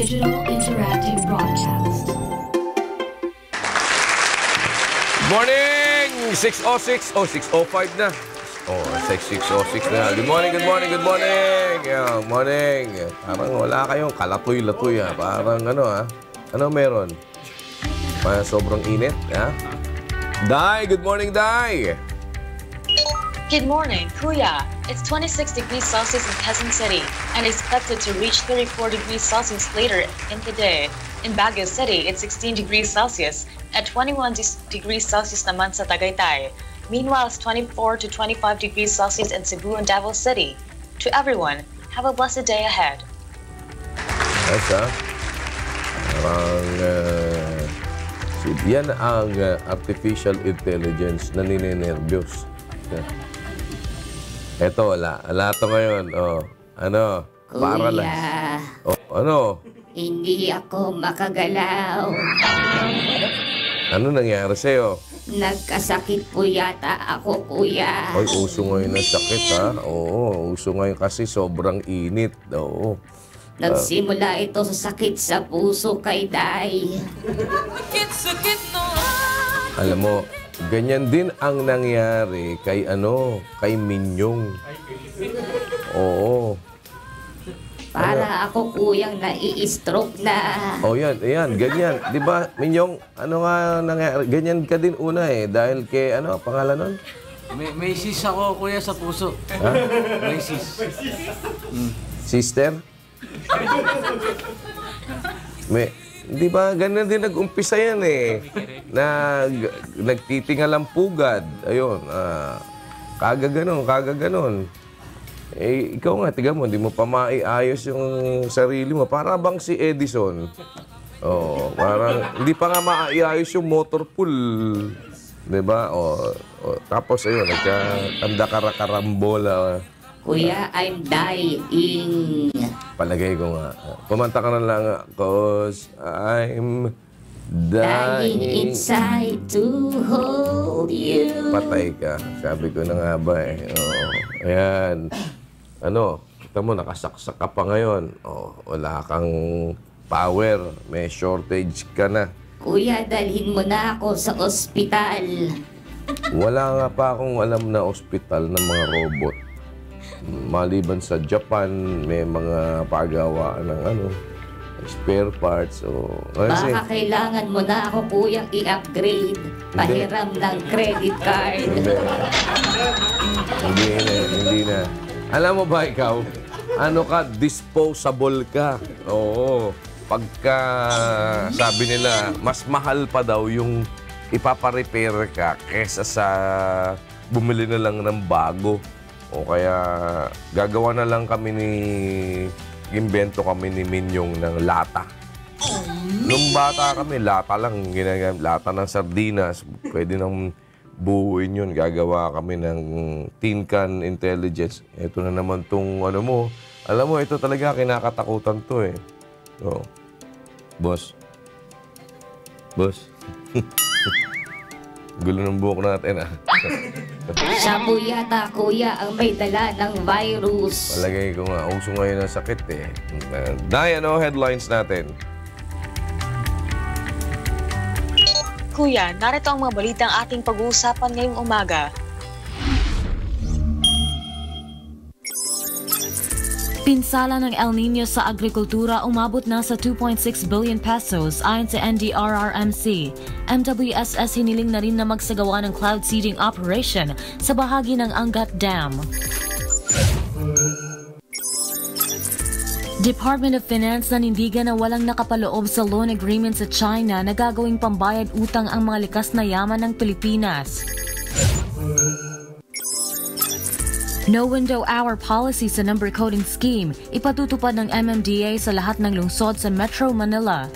Digital Interactive Broadcast. Morning! 6:06. Oh, 6:05 na. Oh, 6:06 na. Good morning, good morning, good morning! Yeah, morning. Parang wala kayong kalatoy-latoy ha. Parang ano ha. Ano meron? Sobrang init ha? Dai! Good morning, Dai! Good morning, Kuya. It's 26 degrees Celsius in Quezon City and expected to reach 34 degrees Celsius later in the day. In Baguio City, it's 16 degrees Celsius at 21 degrees Celsius naman sa Tagaytay. Meanwhile, it's 24 to 25 degrees Celsius in Cebu and Davao City. To everyone, have a blessed day ahead. Yes, ha? Parang, yan ang artificial intelligence na ninenervyos. Eto, wala. Wala ito ngayon. Oh, ano? Para lang. Oh, ano? Hindi ako makagalaw. Ano nangyari sa'yo? Nagkasakit po yata ako, kuya. Ay, uso ngayon ang sakit, ha? Oo, uso ngayon kasi sobrang init. Oo. Nagsimula ito sa sakit sa puso kay Day. Alam mo, ganyan din ang nangyari kay kay Minyong. Oo. Para ako, kuyang nai-stroke na. Oh, yan, ganyan. 'Di ba, Minyong, ano nga nangyari? Ganyan ka din una dahil kay pangalan nun? May sis ako, kuya, sa puso. Ha? May sis. Sister? Di ba, ganun din nag-umpisa yan nagtitingal ang pugad. Ayun, kagaganon. Ikaw nga, tiga mo, hindi mo pa maiayos yung sarili mo. Para bang si Edison. Oh, parang, hindi pa nga maiayos yung motor pool. Di ba? Tapos, ayun, nagkakanda-karakarambola. Kuya, I'm dying. Palagay ko nga. Kumanta ka na lang, cause I'm dying inside to hold you. Patay ka. Sabi ko na nga ba Oo. Ayan. Kita mo, nakasaksak ka pa ngayon. Wala kang power. May shortage ka na. Kuya, dalhin mo na ako sa ospital. Wala nga pa akong alam na ospital ng mga robot. Maliban sa Japan, may mga paggawa ng spare parts. Baka kailangan mo na ako, kuyang i-upgrade. Pahiram ng credit card. Hindi na. Alam mo ba ikaw, disposable ka. Oo. Pagka sabi nila, mas mahal pa daw yung ipaparepair ka kesa sa bumili na lang ng bago. O kaya gagawa na lang kami invento kami ni Minyong ng lata. Nung bata kami, lata lang ginagamit. Lata ng sardinas. Pwede nang buuin yun. Gagawa kami ng tin can intelligence. Ito na naman tong mo. Alam mo, ito talaga kinakatakutan to Boss. Gulo ng buhok natin Siya po yata, kuya, ang may dala ng virus. Palagay ko nga, uso ngayon ang sakit Day, headlines natin? Kuya, narito ang mga balitang ating pag-uusapan ngayong umaga. Pinsala ng El Nino sa agrikultura umabot na sa 2.6 billion pesos ayon sa NDRRMC. MWSS hiniling na rin na magsagawa ng cloud seeding operation sa bahagi ng Angat Dam. Department of Finance nanindigan na walang nakapaloob sa loan agreement sa China na gagawing pambayad utang ang mga likas na yaman ng Pilipinas. No window hour policy sa number coding scheme, ipatutupad ng MMDA sa lahat ng lungsod sa Metro Manila.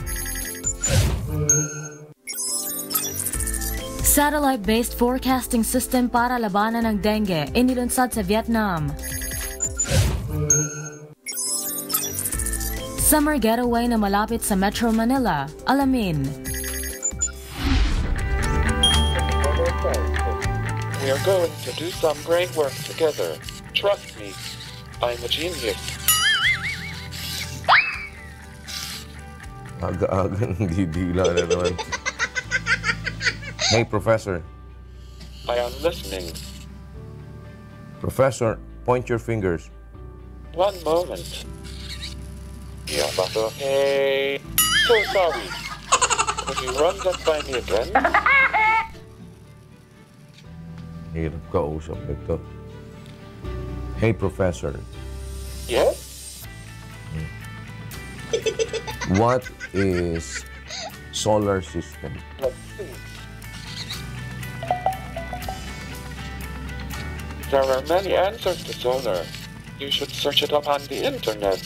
Satellite-based forecasting system para labanan ng dengue, inilunsad sa Vietnam. Summer getaway na malapit sa Metro Manila, alamin. We are going to do some great work together. Trust me, I'm a genius. Aga-aga hindi dila na naman. Hey, Professor. I am listening. Professor, point your fingers. One moment. Yeah, but okay. So sorry. Could you run that by me again? Hirap kausap nito. Hey, Professor. Yes? What is solar system? Let's see. There are many answers to solar. You should search it up on the internet.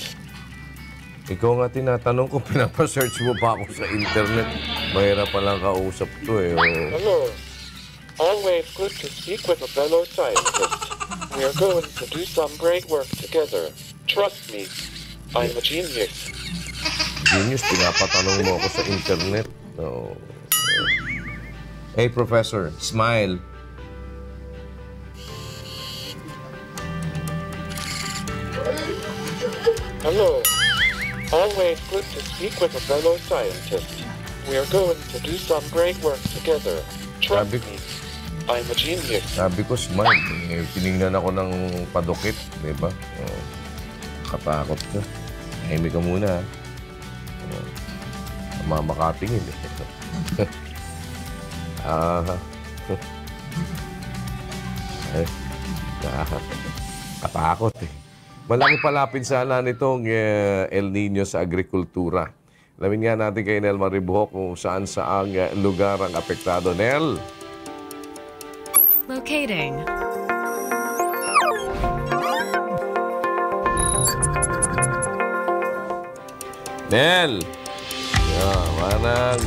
Ikaw nga tinatanong ko, pinapasearch mo pa ako sa internet. Mahirap palang kausap to eh. Oh. Hello. Always good to speak with a fellow scientist. We are going to do some great work together. Trust me, I'm a genius. Genius, pinapatanong mo ako sa internet. No. Hey, Professor, smile. Hello. Always good to speak with a fellow scientist. We are going to do some great work together. Trust Sabi- me, I'm a genius. Sabi ko, smile. Eh, tinignan ako ng padukit, di ba? Oh. Katakot ka. Tahimik ka muna, ha? Oh. Mamakatingin, eh. Ay, katakot, eh. Malaki pala pinsala nitong El Nino sa agrikultura. Alamin nga natin kay Nel Maribuhok kung saan saang lugar ang apektado. Nel? Locating. Nel! Parang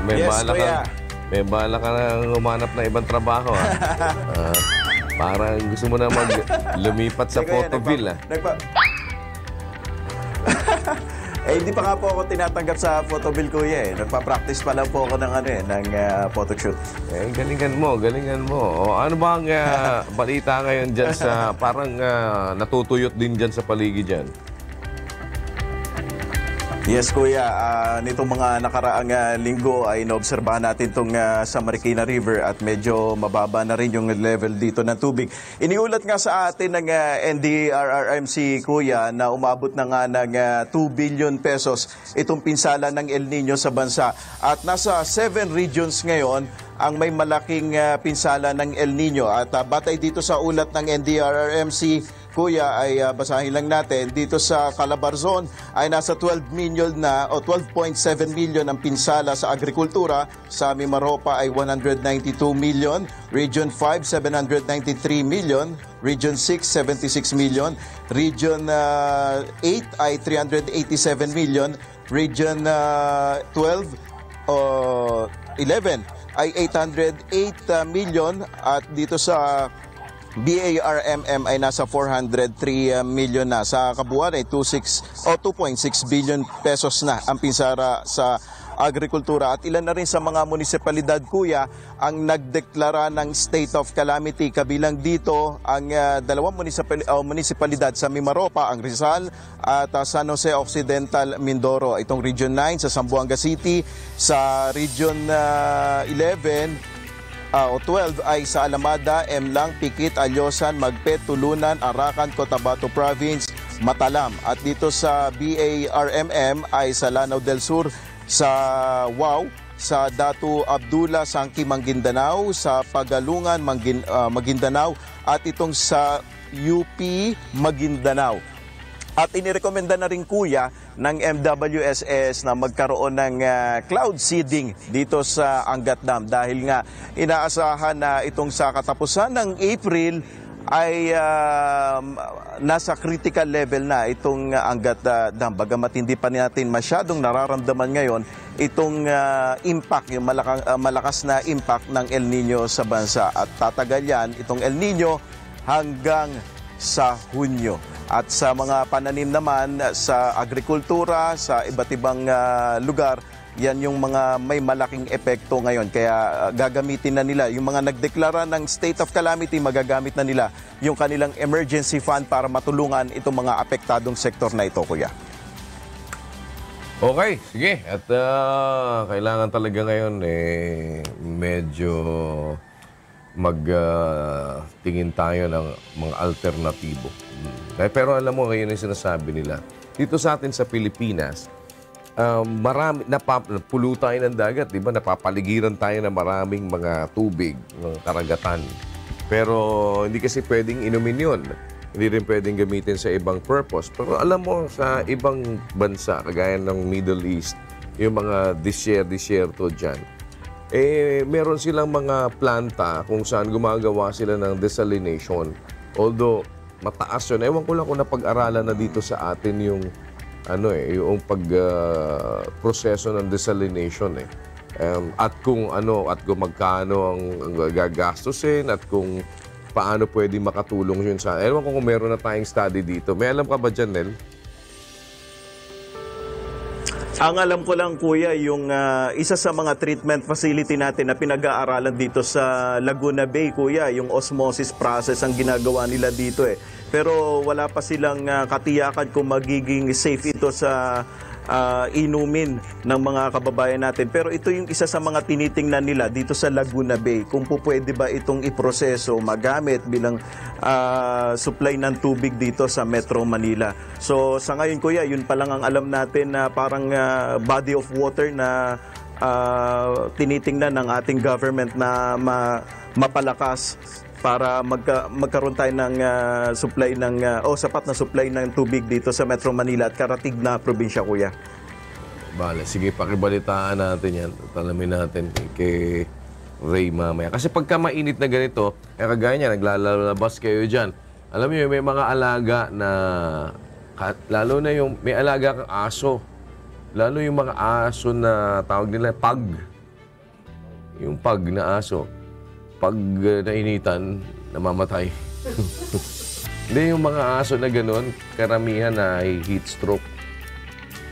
may Yes, bala ka. kuya. May bala ka na humanap na ibang trabaho. Parang gusto mo na lumipat sa Kuya, Photoville. Hindi pa nga po ako tinatanggap sa Photoville, kuya. Nagpa-practice pa lang po ako ng photoshoot. Galingan mo, galingan mo. O, ano ba ang balita ngayon dyan sa parang natutuyot din dyan sa paligid dyan? Yes, kuya. Nitong mga nakaraang linggo ay naobserbahan natin itong sa Marikina River at medyo mababa na rin yung level dito ng tubig. Iniulat nga sa atin ng NDRRMC, kuya, na umabot na nga ng 2 billion pesos itong pinsala ng El Nino sa bansa. At nasa 7 regions ngayon ang may malaking pinsala ng El Nino. At batay dito sa ulat ng NDRRMC, kuya, ay basahin lang natin. Dito sa Calabarzon ay nasa 12 million na o 12.7 million ang pinsala sa agrikultura. Sa Mimaropa ay 192 million. Region 5, 793 million. Region 6, 76 million. Region 8 ay 387 million. Region 11 ay 808 million. At dito sa BARMM ay nasa 403 million na. Sa kabuuan ay 2.6 billion pesos na ang pinsara sa agrikultura. At ilan na rin sa mga munisipalidad, kuya, ang nagdeklara ng state of calamity. Kabilang dito ang dalawang munisipalidad sa Mimaropa, ang Rizal at San Jose Occidental, Mindoro. Itong Region 9 sa Zamboanga City, sa Region 11 o 12 ay sa Alamada, Emlang, Pikit, Alyosan, Magpet, Tulunan, Arakan, Cotabato Province, Matalam. At dito sa BARMM ay sa Lanao del Sur, sa Wau, sa Datu Abdullah, Sangki, Maguindanao, sa Pagalungan, Maguindanao, at itong sa UP, Maguindanao. At inirekomenda na rin, kuya, ng MWSS na magkaroon ng cloud seeding dito sa Angat Dam dahil nga inaasahan na itong sa katapusan ng April ay nasa critical level na itong Angat Dam. Bagamat hindi pa natin masyadong nararamdaman ngayon itong impact, yung malakas na impact ng El Nino sa bansa. At tatagal yan, itong El Nino, hanggang sa Hunyo. At sa mga pananim naman sa agrikultura, sa iba't ibang lugar, yan yung mga may malaking epekto ngayon. Kaya gagamitin na nila, yung mga nagdeklara ng state of calamity, magagamit na nila yung kanilang emergency fund para matulungan itong mga apektadong sektor na ito, kuya. Okay, sige. At kailangan talaga ngayon medyo tingin tayo ng mga alternatibo. Pero alam mo, ngayon yung sinasabi nila. Dito sa atin sa Pilipinas, marami, pulo tayo ng dagat, di ba? Napapaligiran tayo ng maraming mga tubig, ng karagatan. Pero hindi kasi pwedeng inumin yun. Hindi rin pwedeng gamitin sa ibang purpose. Pero alam mo, sa ibang bansa, kagaya ng Middle East, yung mga disyerto dyan, meron silang mga planta kung saan gumagawa sila ng desalination. Although, mataas yun. Ewan ko lang kung napag-aralan na dito sa atin yung yung proseso ng desalination at kung magkano ang gagastusin at kung paano pwede makatulong yun sa... Ewan ko kung meron na tayong study dito. May alam ka ba dyan, Nel? Ang alam ko lang, Kuya, yung isa sa mga treatment facility natin na pinag-aaralan dito sa Laguna Bay, Kuya, yung osmosis process ang ginagawa nila dito Pero wala pa silang katiyakan kung magiging safe ito sa inumin ng mga kababayan natin. Pero ito yung isa sa mga tinitingnan nila dito sa Laguna Bay. Kung pwede ba itong iproseso, magamit bilang supply ng tubig dito sa Metro Manila. So sa ngayon, Kuya, yun pa lang ang alam natin na parang body of water na tinitingnan ng ating government na mapalakas para magkaroon tayo ng supply ng sapat na supply ng tubig dito sa Metro Manila at karatig na probinsya, Kuya. Bale, sige, pakibalitaan natin yan. Talamin natin kay Ray mamaya. Kasi pagka mainit na ganito, kagaya niya, naglalabas kayo dyan. Alam niyo, may mga alaga na, lalo na yung, may alaga kang aso. Lalo yung mga aso na tawag nila, pag. Yung pag na aso. Pag nainitan, namamatay. Hindi, yung mga aso na gano'n, karamihan na heat stroke.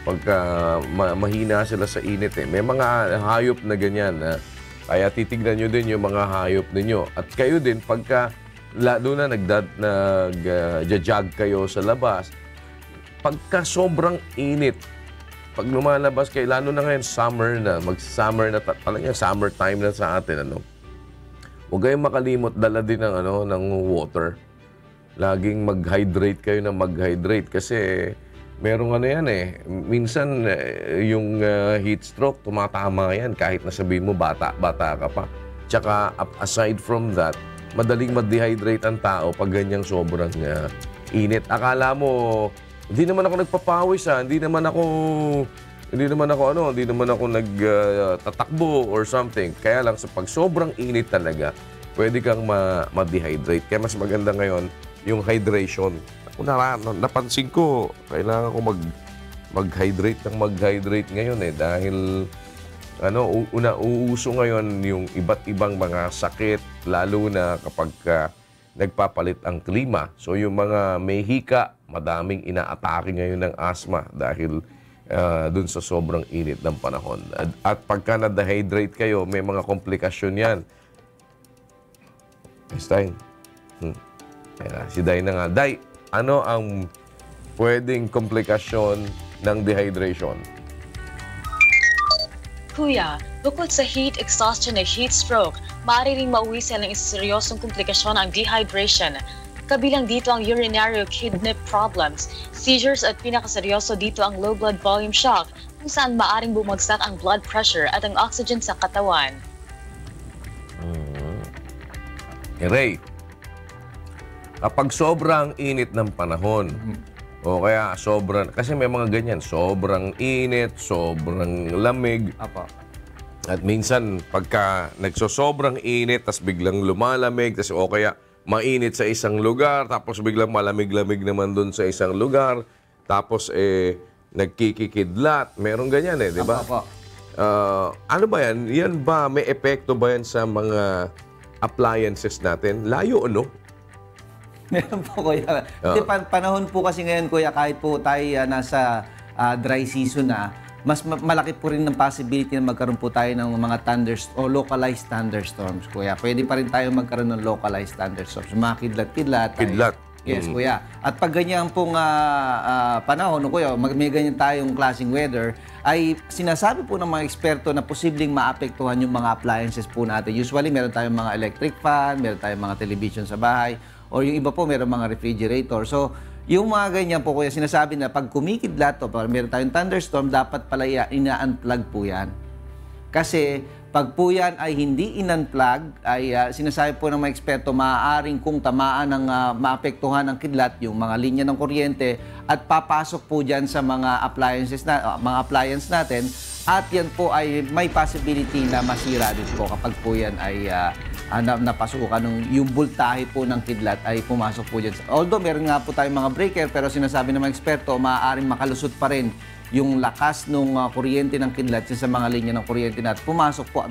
Pagka mahina sila sa init May mga hayop na ganyan. Kaya titignan nyo din yung mga hayop ninyo. At kayo din, pagka lalo na nag-jog kayo sa labas, pagka sobrang init, pag lumalabas kayo, lalo na ngayon, summer na, mag-summer na, talagang summer time na sa atin, huwag kayong makalimot, dala din ng water. Laging mag-hydrate kayo na mag-hydrate kasi merong yan minsan yung heat stroke, tumatama yan kahit nasabihin mo bata ka pa. Tsaka aside from that, madaling ma-dehydrate ang tao pag ganyang sobrang init. Akala mo, hindi naman ako nagpapawis hindi naman ako nagtatakbo or something. Kaya lang sa pag sobrang init talaga, pwede kang ma-dehydrate. Kaya mas maganda ngayon yung hydration. Napansin ko, kailangan ko mag-hydrate ngayon dahil uuso ngayon yung iba't ibang mga sakit, lalo na kapag nagpapalit ang klima. So yung mga may hika, madaming inaatake ngayon ng asthma dahil dun sa sobrang init ng panahon. At pagka na-dehydrate kayo, may mga komplikasyon yan. Stein. Si Day na nga. Day, ano ang pwedeng komplikasyon ng dehydration? Kuya, bukod sa heat exhaustion at heat stroke, maaari ring mauwi sa ng seryosong komplikasyon ang dehydration. Kabilang dito ang urinary o kidney problems, seizures at pinakaseryoso dito ang low blood volume shock, kung saan maaring bumagsak ang blood pressure at ang oxygen sa katawan. Ray, kapag sobrang init ng panahon, o kaya kasi may mga ganyan, sobrang init, sobrang lamig. At minsan, pagka nagsosobrang init, tas biglang lumalamig, tas o kaya mainit sa isang lugar, tapos biglang malamig-lamig naman doon sa isang lugar, tapos nagkikikidlat. Meron ganyan di ba? Ano ba yan? Yan ba, may epekto ba yan sa mga appliances natin? Layo, no? Meron po, Kuya. Kasi panahon po kasi ngayon, Kuya, kahit po tayo nasa dry season mas malaki po rin ng possibility na magkaroon po tayo ng mga localized thunderstorms, Kuya. Pwede pa rin tayo magkaroon ng localized thunderstorms. Mga kidlat-kidlat. Kidlat. Yes, kuya. At pag ganyan pong panahon, kuya, may ganyan tayong klaseng weather, ay sinasabi po ng mga eksperto na posibleng maapektuhan yung mga appliances po natin. Usually, meron tayong mga electric fan, meron tayong mga television sa bahay, or yung iba po, meron mga refrigerator. So, yung mga ganyan po, kuya, sinasabi na pag kumikidlat o meron tayong thunderstorm, dapat pala ina-unplug po yan. Kasi pag po yan ay hindi in-unplug, ay sinasabi po ng mga eksperto, maaaring kung tamaan ng maapektuhan ng kidlat, yung mga linya ng kuryente, at papasok po dyan sa mga appliance natin, at yan po ay may possibility na masira din po kapag po yan ay napasukan yung voltahe po ng kidlat ay pumasok po dyan. Although meron nga po tayong mga breaker, pero sinasabi ng mga eksperto, maaaring makalusot pa rin yung lakas ng kuryente ng kidlat sa mga linya ng kuryente natin pumasok po.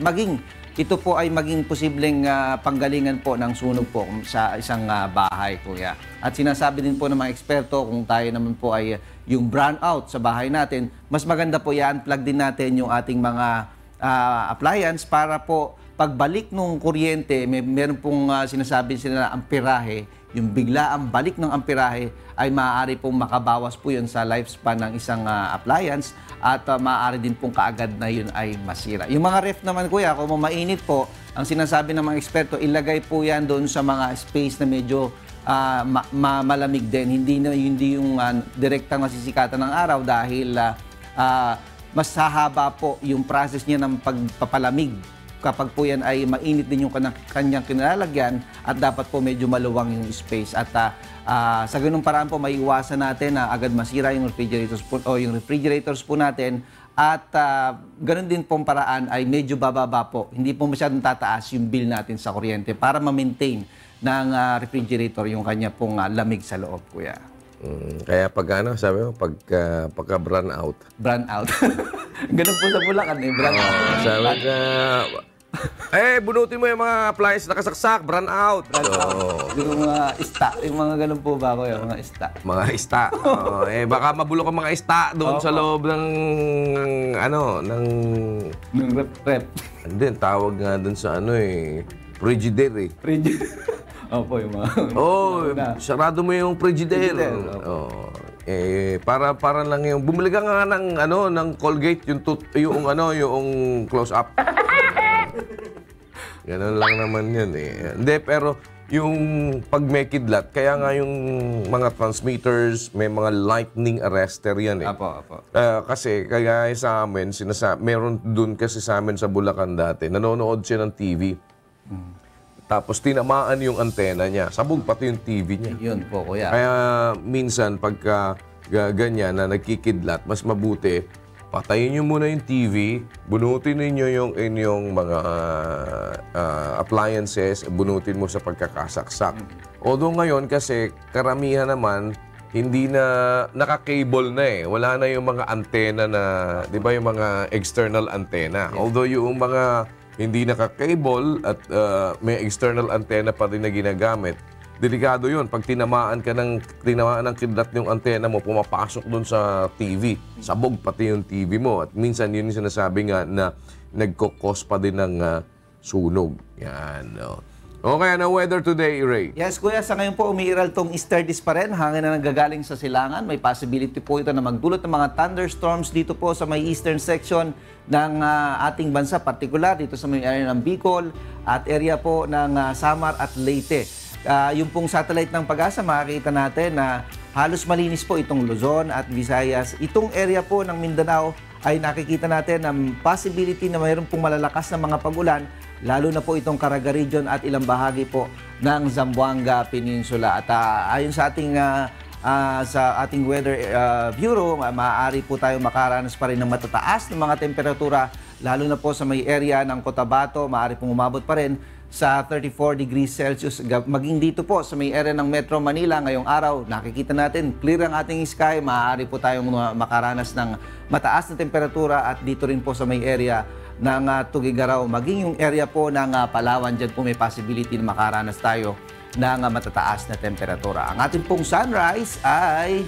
Ito po ay maging posibleng panggalingan po ng sunog po sa isang bahay, kuya. At sinasabi din po ng mga eksperto, kung tayo naman po ay yung brownout sa bahay natin, mas maganda po i-unplug din natin yung ating mga appliance para po pagbalik ng kuryente, meron pong sinasabi sila na amperahe, yung bigla ang balik ng amperahe ay maaari pong makabawas po yun sa lifespan ng isang appliance at maaari din pong kaagad na yun ay masira. Yung mga ref naman, kuya, kung mainit po, ang sinasabi ng mga eksperto, ilagay po yan doon sa mga space na medyo malamig din. Hindi yung direktang masisikatan ng araw dahil mas hahaba po yung process niya ng pagpapalamig kapag po yan ay mainit din yung kanyang kinalalagyan at dapat po medyo maluwang yung space. At sa ganung paraan po, maiiwasan natin na agad masira yung refrigerators po natin. At ganun din pong paraan ay medyo bababa po. Hindi po masyadong tataas yung bill natin sa kuryente para ma-maintain ng refrigerator yung kanya pong lamig sa loob, kuya. Kaya pag sabi mo, pagka brand out. Brand out. Ganun po sa Bulacan eh, brand out. Sabi ka, bunutin mo yung mga appliance nakasaksak, brand out. Yung mga yung mga ganun po ba, kuya? Mga ista. Mga ista. Baka mabulok ang mga ista doon sa loob ng, ng rep. Hindi, tawag nga doon sa frigidaire Opo, yung mga... sarado mo yung frigidaire. Para lang yung... Bumili ka nga ng Colgate, yung close up. Ganun lang naman yun eh. Hindi, pero yung pag may kidlat, kaya nga yung mga transmitters, may mga lightning arrester yan eh. Apo. Kasi, kaya sa amin, meron dun kasi sa amin sa Bulacan dati, nanonood siya ng TV. Tapos tinamaan yung antena niya. Sabog pati yung TV niya. Yun po, kuya. Kaya minsan pagka ganyan na nagkikidlat, mas mabuti, patayin nyo muna yung TV, bunutin ninyo yung inyong mga appliances, bunutin mo sa pagkakasaksak. Although ngayon kasi karamihan naman, hindi na naka-cable na eh. Wala na yung mga antena na, di ba yung mga external antena. Yeah. Although yung mga hindi naka-cable at may external antenna pa rin na ginagamit, delikado yun. Pag tinamaan ng kidlat yung antena mo, pumapasok doon sa TV. Sabog pati yung TV mo. At minsan yun yung sinasabi nga na nagkukos pa din ng sunog. Yan. Okay, na weather today, Ray? Yes, kuya. Sa ngayon po, umiiral tong easterlies pa rin. Hangin na nanggagaling sa silangan. May possibility po ito na magdulot ng mga thunderstorms dito po sa may eastern section ng ating bansa. Particular dito sa may area ng Bicol at area po ng Samar at Leyte. Yung pong satellite ng Pag-asa, makikita natin na halos malinis po itong Luzon at Visayas. Itong area po ng Mindanao ay nakikita natin ang possibility na mayroon pong malalakas na mga pag-ulan, lalo na po itong Caraga region at ilang bahagi po ng Zamboanga Peninsula. At ayon sa ating Weather Bureau, maaari po tayong makaranas pa rin ng matataas ng mga temperatura, lalo na po sa may area ng Cotabato, maaari pong umabot pa rin sa 34 degrees Celsius. Maging dito po sa may area ng Metro Manila ngayong araw, nakikita natin, clear ang ating sky, maaari po tayong makaranas ng mataas na temperatura at dito rin po sa may area ng Tugigaraw, maging yung area po ng Palawan, dyan po may possibility na makaranas tayo ng matataas na temperatura. Ang ating pong sunrise ay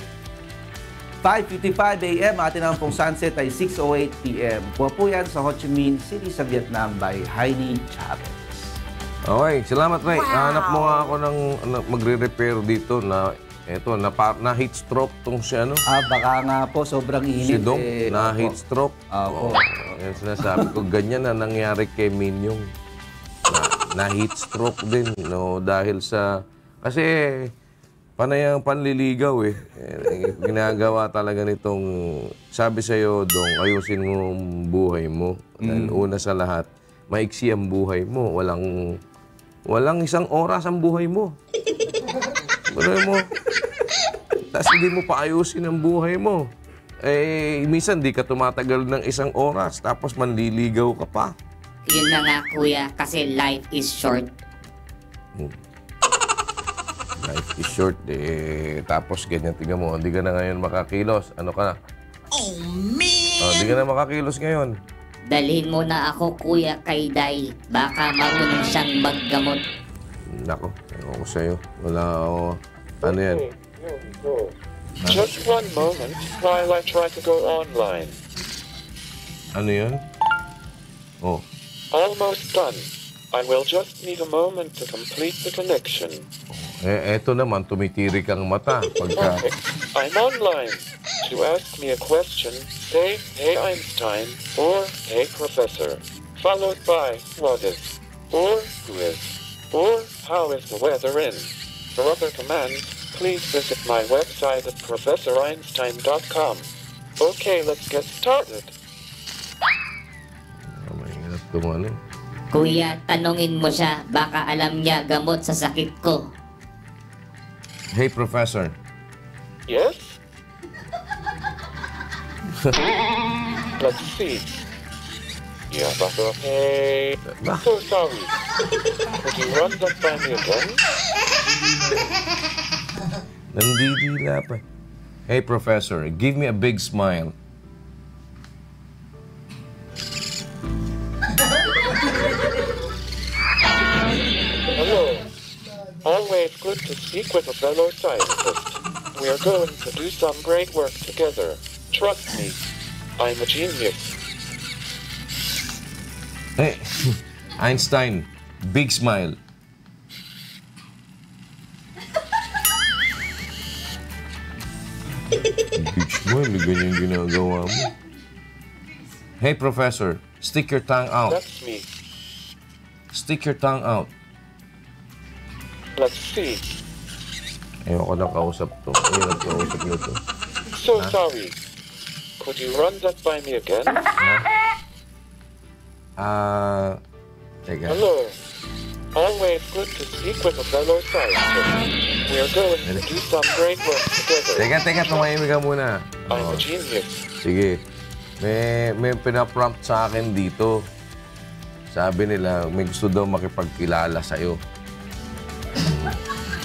5:55 a.m. Ating naman pong sunset ay 6:08 p.m. Po yan sa Ho Chi Minh City sa Vietnam by Heidi Chavez. Okay, salamat, Ray. Hanap mo nga ako ng magre-repair dito na na heat stroke tong si ano. Baka nga po, sobrang Si init. Dong, na heat stroke. Opo. Yan sinasabi ko, ganyan na nangyari kay Minyong. Na heat stroke din, no? Dahil sa... Kasi, panay ang panliligaw eh. Ginagawa talaga nitong... Sabi sa'yo, Dong, ayusin mo ang buhay mo. Dahil una sa lahat, maiksi ang buhay mo. Walang isang oras ang buhay mo. Buhay mo. Tapos hindi mo paayusin ang buhay mo. Eh, minsan di ka tumatagal ng isang oras, tapos manliligaw ka pa. Yun na nga kuya, kasi life is short. Life is short, eh. Tapos ganyan, tingnan mo, hindi ka na ngayon makakilos. Ano ka na? Oh, man! Hindi ka na makakilos ngayon. Dalhin mo na ako kuya kay Day. Baka marunong siyang maggamot. Nako, ewan ko sa'yo. Wala ako. Ano yan? Here we go. Just one moment while I try to go online. Ano yan? Oh. Almost done. I will just need a moment to complete the connection. Eto naman, tumitiri kang mata. Pagka... Okay, I'm online. To ask me a question, say, "Hey Einstein," or "Hey Professor," followed by "What is," or "Who is," or "How is the weather in?" For other commands, please visit my website at ProfessorEinstein.com. Okay, let's get started. Mahirap tumano. Kuya, tanungin mo siya. Baka alam niya gamot sa sakit ko. Hey, Professor. Yes? Let's see. Yeah, but okay. So sorry. Could you run that by me again? Nandidila pa. Hey, Professor, give me a big smile. Hello. Always good to speak with a fellow scientist. We are going to do some great work together. Trust me, I'm a genius. Hey, Einstein, big smile. Big smile, ganyan ginagawa mo. Hey, Professor, stick your tongue out. That's me. Stick your tongue out. Let's see. Ayoko na kausap to. Ayoko kausap nito. So sorry. Could you run that by me again? Teka. Hello. Always good to speak with a fellow scientist. We are going to do some great work together. Teka, tumahimik ka muna. I'm a genius. Sige. May pinaprompt sa akin dito. Sabi nila, may gusto daw makipagkilala sa'yo.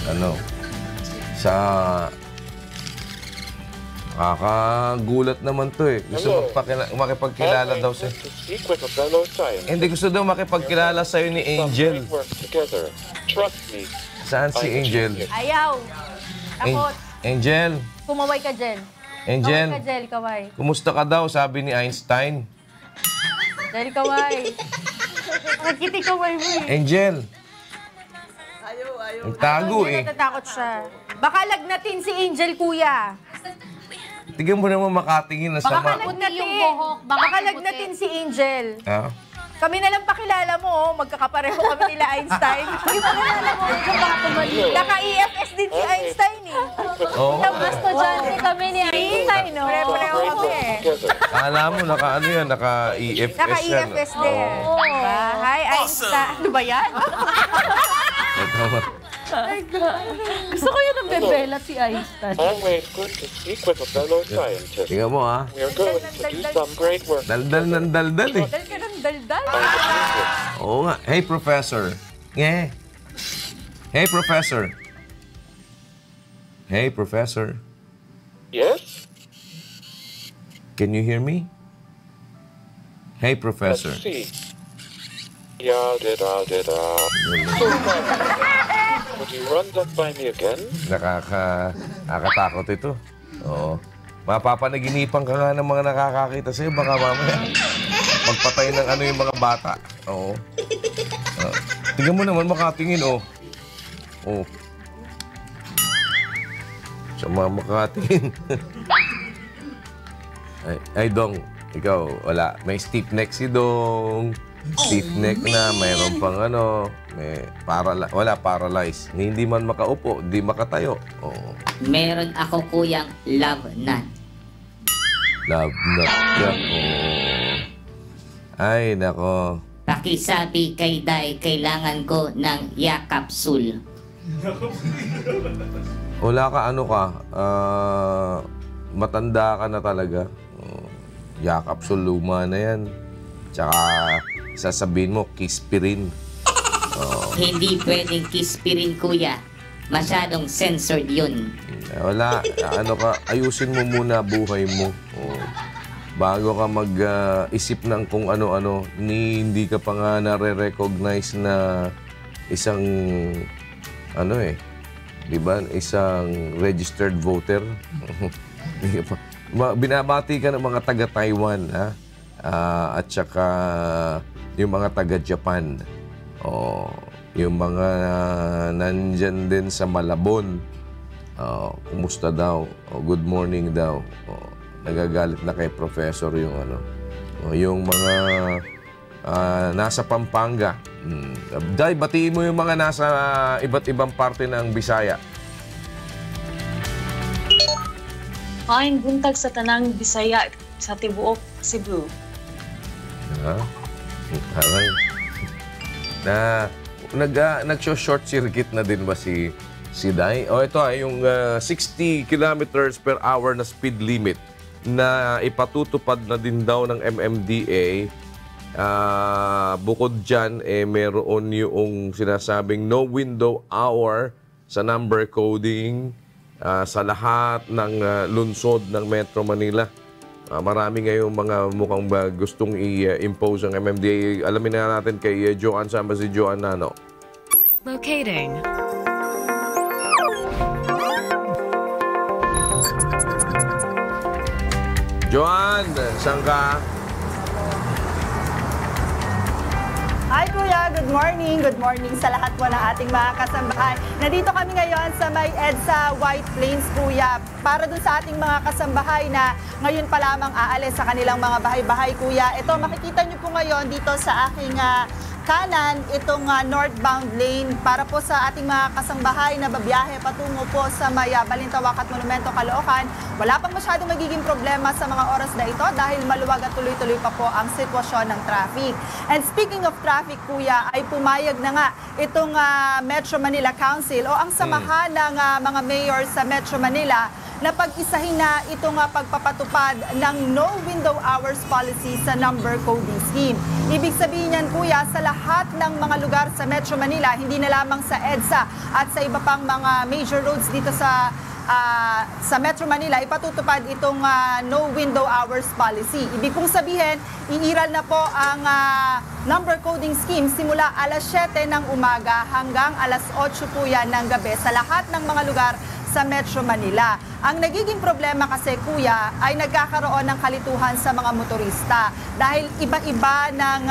Ano? Sa... Nakakagulat naman to eh. Gusto makipagkilala daw sa'yo. To speak with a fellow scientist. Hindi, gusto daw makipagkilala sa'yo ni Angel. Work together. Trust me. Saan si Angel? Ayaw. Takot. Angel? Kumaway ka, Jel. Angel? Kaway ka, Jel. Kaway. Kumusta ka daw, sabi ni Einstein. Jel, kaway. Nagkiti kaway mo eh. Angel? Ang tago eh. Natatakot siya. Baka lagnatin si Angel, kuya. Tignan mo naman makatingin na Baka sama. lagnatin. yung buhok, Baka lagnatin si Angel. Ah? Kami na lang pakilala mo, oh. Magkakapareho kami nila Einstein. Hindi pakilala mo, baka tumali. Naka-EFS din si Einstein eh. Oo. Estudyante kami ni Einstein, no? Pare-pareho kami eh. Kala mo, naka-ano yan, naka-EFS yan. Naka-EFS din. Oo. Hi, Einstein. Ano ba yan? Tama. Gusto ko yun ang bebela si Einstein. Always good to speak with a fellow scientist. Tingnan mo ah. We are going to do some great work. Daldal ng daldal eh. Dal ka ng daldal. Oo nga. Hey, Professor. Yeah. Hey, Professor. Hey, Professor. Yes? Can you hear me? Hey, Professor. Let's see. Ya-da-da-da-da. So Would you run that by me again? Nakakatakot ito. Oo. Mapapanaginipan ka nga ng mga nakakakita sa'yo. Baka mamaya magpatay ng ano yung mga bata. Oo. Tingnan mo naman, makatingin, oh. Oh. Sama makatingin. ay, Dong, ikaw, wala. May stiff neck si Dong. Stiff neck na, mayroon pang wala, paralyzed. Hindi man makaupo, hindi makatayo. Oh. Meron ako kuyang love nut. Love nut ka. Oh. Ay, nako. Pakisabi kay Day, kailangan ko ng yakapsul. Wala ka, matanda ka na talaga. Oh. Yakapsul, luma na yan. Tsaka, sasabihin mo, kispirin. Oh. Hindi pwedeng kispirin, kuya. Masyadong censored yun. Wala, ayusin mo muna buhay mo. Oh. Bago ka mag-isip ng kung ano-ano, hindi ka pa nga nare-recognize na isang, di ba? Isang registered voter. Binabati ka ng mga taga-Taiwan, ha? At saka yung mga taga-Japan. Yung mga nandyan din sa Malabon. Kumusta daw? Good morning daw. Nagagalit na kay Professor yung yung mga nasa Pampanga. Day, batiin mo yung mga nasa iba't ibang parte ng Bisaya. Kain buntag sa tanang Bisaya sa tibuok Cebu. Nag-short circuit na din ba si Day? Ito yung 60 kilometers per hour na speed limit na ipatutupad na din daw ng MMDA. Bukod dyan, meron yung sinasabing no window hour sa number coding sa lahat ng lungsod ng Metro Manila. Marami ngayong mga mukhang gustong i-impose ang MMDA. Alamin na natin kay Joanne. Saan ba si Joanne Nano? Locating. Joanne, saan ka? Hi Kuya, good morning. Good morning sa lahat po ng ating mga kasambahay. Nandito kami ngayon sa may EDSA White Plains, Kuya, para dun sa ating mga kasambahay na ngayon pa lamang aalis sa kanilang mga bahay-bahay, Kuya. Ito, makikita nyo po ngayon dito sa aking kanan, itong northbound lane para po sa ating mga kasambahay na babiyahe patungo po sa may Balintawak at Monumento, Caloocan. Wala pang masyadong magiging problema sa mga oras na ito dahil maluwag at tuloy-tuloy pa po ang sitwasyon ng traffic. And speaking of traffic, Kuya, ay pumayag na nga itong Metro Manila Council o ang samahan ng mga mayor sa Metro Manila na pag-isahin na itong pagpapatupad ng no window hours policy sa number coding scheme. Ibig sabihin yan, Kuya, sa lahat ng mga lugar sa Metro Manila, hindi na lamang sa EDSA at sa iba pang mga major roads dito sa Metro Manila, ipatutupad itong no window hours policy. Ibig kong sabihin, iiral na po ang number coding scheme simula alas 7 ng umaga hanggang alas 8 po yan ng gabi sa lahat ng mga lugar sa Metro Manila. Ang nagiging problema kasi, Kuya, ay nagkakaroon ng kalituhan sa mga motorista dahil iba-iba ng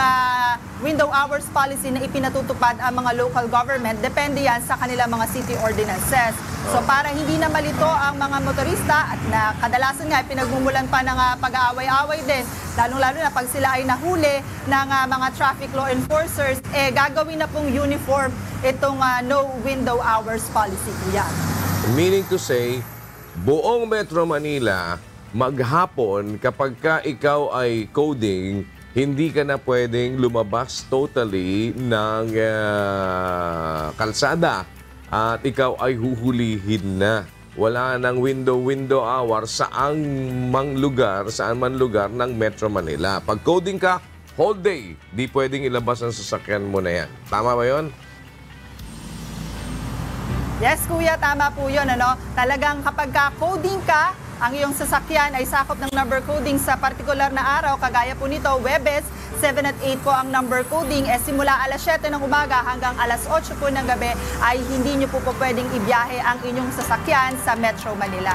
window hours policy na ipinatutupad ang mga local government. Depende yan sa kanilang mga city ordinances. So para hindi na malito ang mga motorista at na kadalasan nga pinagmumulan pa ng pag-aaway-aaway din, lalong-lalo na pag sila ay nahuli ng mga traffic law enforcers, gagawin na pong uniform itong no window hours policy, Kuya. Meaning to say, buong Metro Manila, maghapon, kapag ka ikaw ay coding, hindi ka na pwedeng lumabas totally ng kalsada at ikaw ay huhulihin na. Wala nang window hour saan man lugar ng Metro Manila. Pag coding ka, whole day, di pwedeng ilabas ang sasakyan mo na yan. Tama ba yun? Yes, Kuya, tama po yun. Talagang kapag coding ka, ang iyong sasakyan ay sakop ng number coding sa partikular na araw. Kagaya po nito, Webes, 7 at 8 po ang number coding. Simula alas 7 ng umaga hanggang alas 8 po ng gabi ay hindi nyo po pwedeng ibiyahe ang inyong sasakyan sa Metro Manila.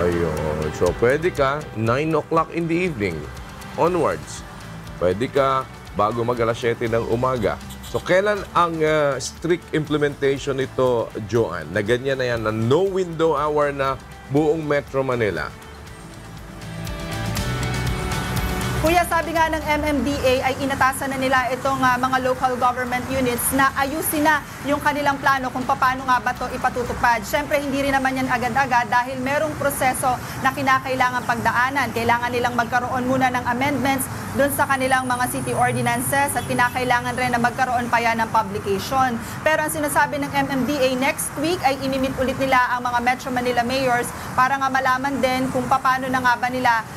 Ayun. So, pwede ka 9 o'clock in the evening onwards. Pwede ka bago mag alas 7 ng umaga. So, kailan ang strict implementation nito, Joanne? Na ganyan na yan, na no window hour na buong Metro Manila? Kuya, sabi nga ng MMDA ay inatasan na nila itong mga local government units na ayusin na yung kanilang plano kung paano nga ba ito ipatutupad. Siyempre, hindi rin naman yan agad-agad dahil merong proseso na kinakailangan pagdaanan. Kailangan nilang magkaroon muna ng amendments doon sa kanilang mga city ordinances at kinakailangan rin na magkaroon pa yan ng publication. Pero ang sinasabi ng MMDA, next week ay inimit ulit nila ang mga Metro Manila mayors para nga malaman din kung paano na nga ba nila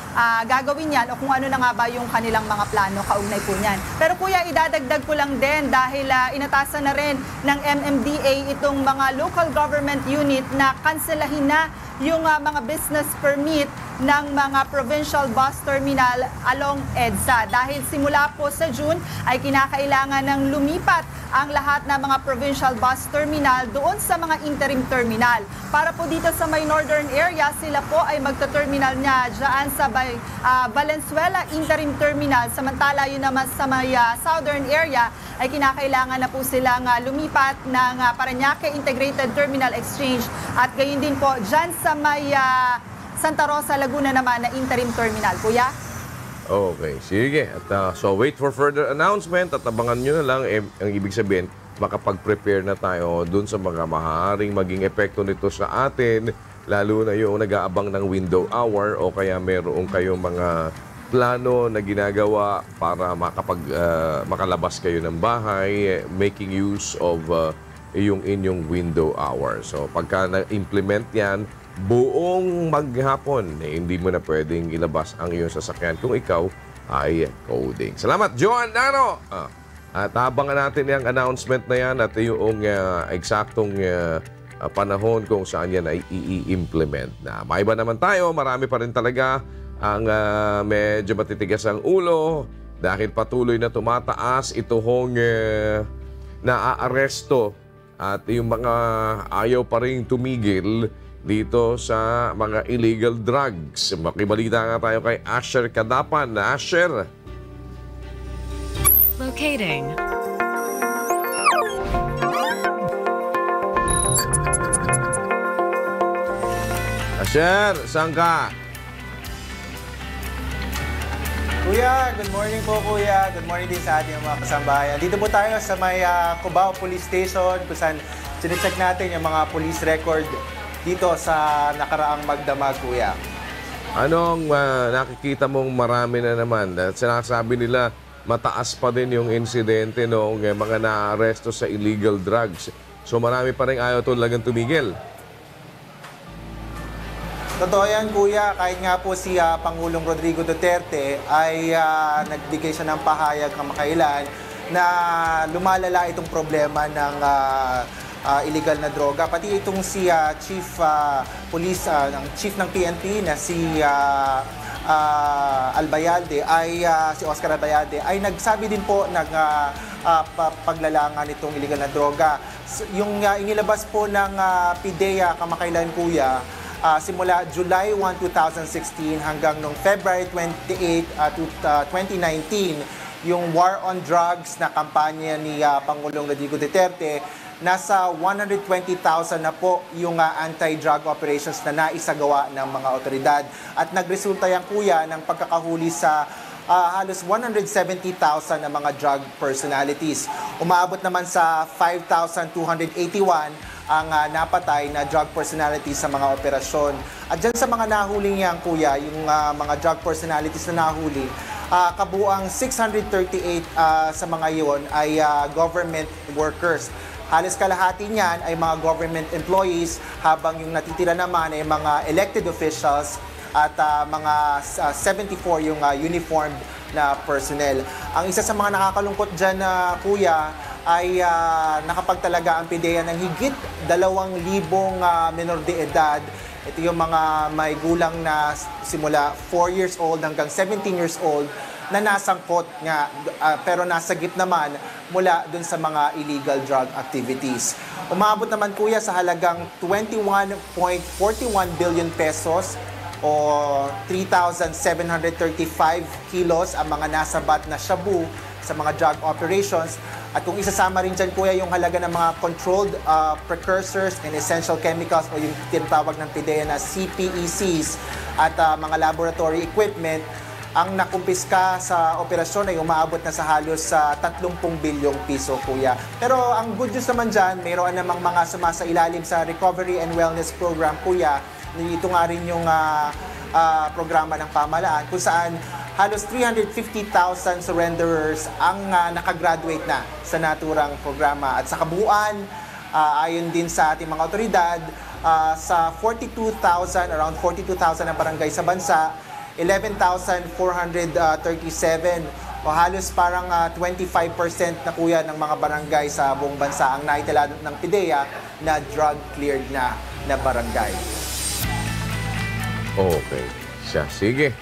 gagawin yan o kung ano na nga ba yung kanilang mga plano kaugnay po niyan. Pero kuya, idadagdag ko lang din dahil inatasan na rin ng MMDA itong mga local government unit na kanselahin na yung mga business permit ng mga provincial bus terminal along EDSA. Dahil simula po sa June ay kinakailangan ng lumipat ang lahat ng mga provincial bus terminal doon sa mga interim terminal. Para po dito sa may northern area, sila po ay magta-terminal niya dyan sa Valenzuela Interim Terminal. Samantala yun naman sa may southern area ay kinakailangan na po silang lumipat ng Parañaque Integrated Terminal Exchange at gayon din po dyan sa may Santa Rosa, Laguna naman na interim terminal. Kuya? Okay, sige. At, so wait for further announcement at abangan nyo na lang. Ang ibig sabihin, makapag-prepare na tayo dun sa mga maaaring maging epekto nito sa atin, lalo na yung nag-aabang ng window hour o kaya meron kayong mga plano na ginagawa para makalabas kayo ng bahay, making use of yung inyong window hour. So pagka na-implement yan, buong maghapon, hindi mo na pwedeng ilabas ang iyong sasakyan kung ikaw ay coding. Salamat, Joanne Nano! At abangan natin yung announcement na yan at yung eksaktong panahon kung saan yan ay i-implement na. Maiba naman tayo, marami pa rin talaga ang medyo matitigas ang ulo dahil patuloy na tumataas itong naaaresto at yung mga ayaw pa rin tumigil dito sa mga illegal drugs. Makibalita nga tayo kay Asher Kadapan. Asher. Locating. Asher, saan ka? Kuya, good morning po kuya. Good morning din sa ating mga kasambahayan. Dito po tayo sa may Cubao Police Station kung saan sinecheck natin yung mga police record dito sa nakaraang magdamag, kuya. Anong nakikita mong marami na naman? At sinasabi nila mataas pa din yung insidente noong mga naaresto sa illegal drugs. So marami pa rin ayaw talagang tumigil. Totoo yan, kuya. Kahit nga po si Pangulong Rodrigo Duterte ay nagbigay siya ng pahayag kamakailan na lumalala itong problema ng illegal na droga. Pati itong si Chief Police, Chief ng PNP na si Albayalde si Oscar Albayalde ay nagsabi din po ng paglalangan itong illegal na droga. Yung inilabas po ng PIDEA kamakailan, kuya, simula July 1, 2016 hanggang noong February 28, 2019, yung War on Drugs na kampanya ni Pangulong Rodrigo Duterte, nasa 120,000 na po yung anti-drug operations na naisagawa ng mga otoridad. At nagresulta yan, kuya, ng pagkakahuli sa halos 170,000 na mga drug personalities. Umaabot naman sa 5,281 ang napatay na drug personalities sa mga operasyon. At dyan sa mga nahuling yan, kuya, yung mga drug personalities na nahuli, kabuang 638 sa mga iyon ay government workers. Halos kalahati niyan ay mga government employees, habang yung natitira naman ay mga elected officials at mga 74 yung uniformed na personnel. Ang isa sa mga nakakalungkot dyan, kuya, ay nakapagtalaga ang PIDEA ng higit 2,000 menor de edad. Ito yung mga may gulang na simula 4 years old hanggang 17 years old na nasangkot nga, pero nasagip naman mula dun sa mga illegal drug activities. Umabot naman, kuya, sa halagang 21.41 billion pesos o 3,735 kilos ang mga nasabat na shabu sa mga drug operations. At kung isasama rin dyan, kuya, yung halaga ng mga controlled precursors and essential chemicals o yung tinatawag ng PIDEA na CPECs at mga laboratory equipment, ang nakumpiska sa operasyon ay umaabot na sa halos sa 30 bilyong piso, kuya. Pero ang good news naman dyan, mayroon namang mga sumasailalim sa Recovery and Wellness Program, kuya. Ito nga rin yung programa ng pamahalaan kung saan halos 350,000 surrenderers ang nakagraduate na sa naturang programa. At sa kabuuan, ayon din sa ating mga otoridad, sa 42,000, around 42,000 na barangay sa bansa, 11,437 o halos parang 25% na, kuya, ng mga barangay sa buong bansa ang naitala ng PIDEA na drug-cleared na barangay. Okay. Sige.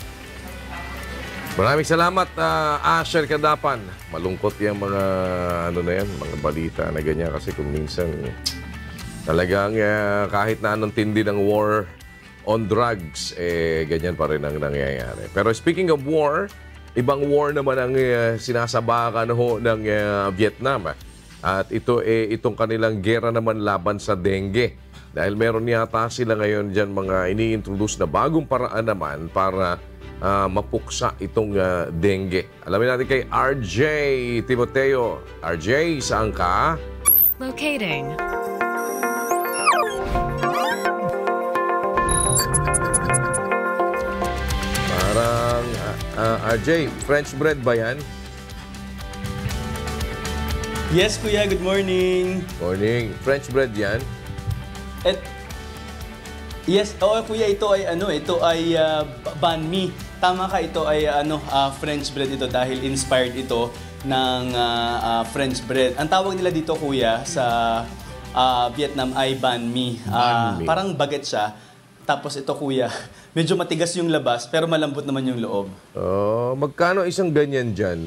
Maraming salamat, Asher Kadapan. Malungkot yung mga mga balita na ganyan kasi kung minsan talagang kahit na anong tindi ng war on drugs, ganyan pa rin ang nangyayari. Pero speaking of war, ibang war naman ang sinasabakan ng Vietnam. At itong kanilang gera naman laban sa dengue. Dahil meron yata sila ngayon dyan mga ini-introduce na bagong paraan naman para mapuksa itong dengue. Alamin natin kay RJ Timoteo. RJ, saan ka? Locating. Parang, RJ, French bread ba yan? Yes, kuya. Good morning. Morning. French bread yan? Yes, kuya, ito ay banh mi. Tama ka, ito ay French bread ito dahil inspired ito ng French bread. Ang tawag nila dito, kuya, sa Vietnam ay banh mi. Parang baguette siya. Tapos ito, kuya, medyo matigas yung labas pero malambot naman yung loob. Magkano isang ganyan dyan?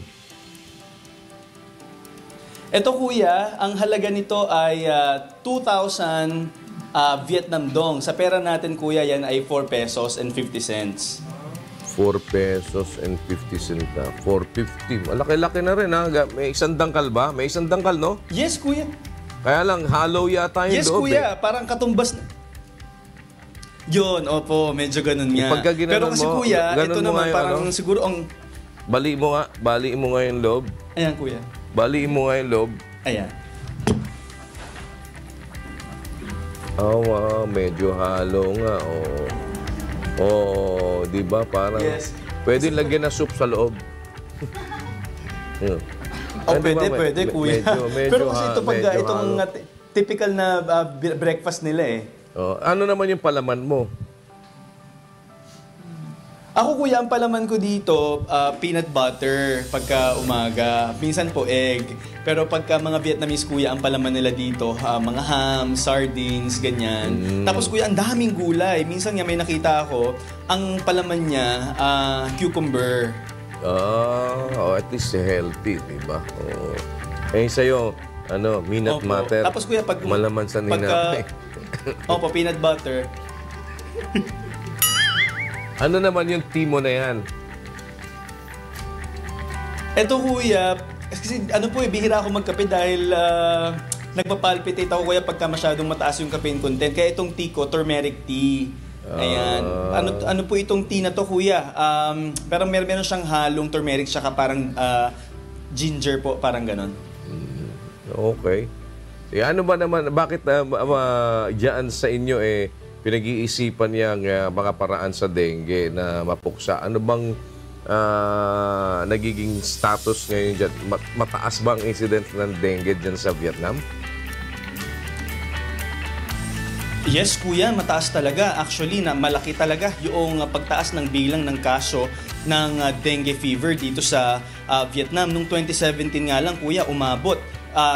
Ito, kuya, ang halaga nito ay 2,000 Vietnam dong. Sa pera natin, kuya, yan ay 4 pesos and 50 cents. 4 pesos and 50 cents na. 4.50. Malaki-laki na rin, ha? May isang dangkal ba? May isang dangkal, no? Yes, kuya. Kaya lang, hollow yata yung yes, loob. Yes, kuya. Parang katumbas. Yun, opo. Medyo ganun nga. Pero kasi, kuya, ito naman parang siguro ang... Bali mo nga yung loob. Ayan, kuya. Bali mo nga yung loob. Ayan. Medyo halo nga. Di ba? Parang pwede lagyan na soup sa loob. Pwede, kuya. Pero kasi ito itong typical na breakfast nila Ano naman yung palaman mo? Ako, kuya, ang palaman ko dito, peanut butter pagka umaga. Minsan po egg. Pero pagka mga Vietnamese, kuya, ang palaman nila dito, mga ham, sardines, ganyan. Tapos, kuya, ang daming gulay. Minsan nga may nakita ako, ang palaman niya, cucumber. At least healthy, diba? Sa'yo, peanut butter. Tapos, kuya, pag malaman sa nina. Peanut butter. Ano naman yung timo na yan? Eto, kuya, kasi bihira ako magkape dahil nagpapalpitate ako, kuya, pagka masyadong mataas yung caffeine content. Kaya itong tea ko, turmeric tea. Ayan. Ano po itong tea na to, kuya? Pero meron siyang halong turmeric, saka parang ginger po, parang ganon. Okay. Ano ba naman, bakit dyan sa inyo pinag-iisipan niyang mga paraan sa dengue na mapuksa? Ano bang nagiging status ngayon dyan? Mataas ba ang incident ng dengue dyan sa Vietnam? Yes, kuya, mataas talaga. Actually, malaki talaga yung pagtaas ng bilang ng kaso ng dengue fever dito sa Vietnam. Noong 2017 nga lang, kuya, umabot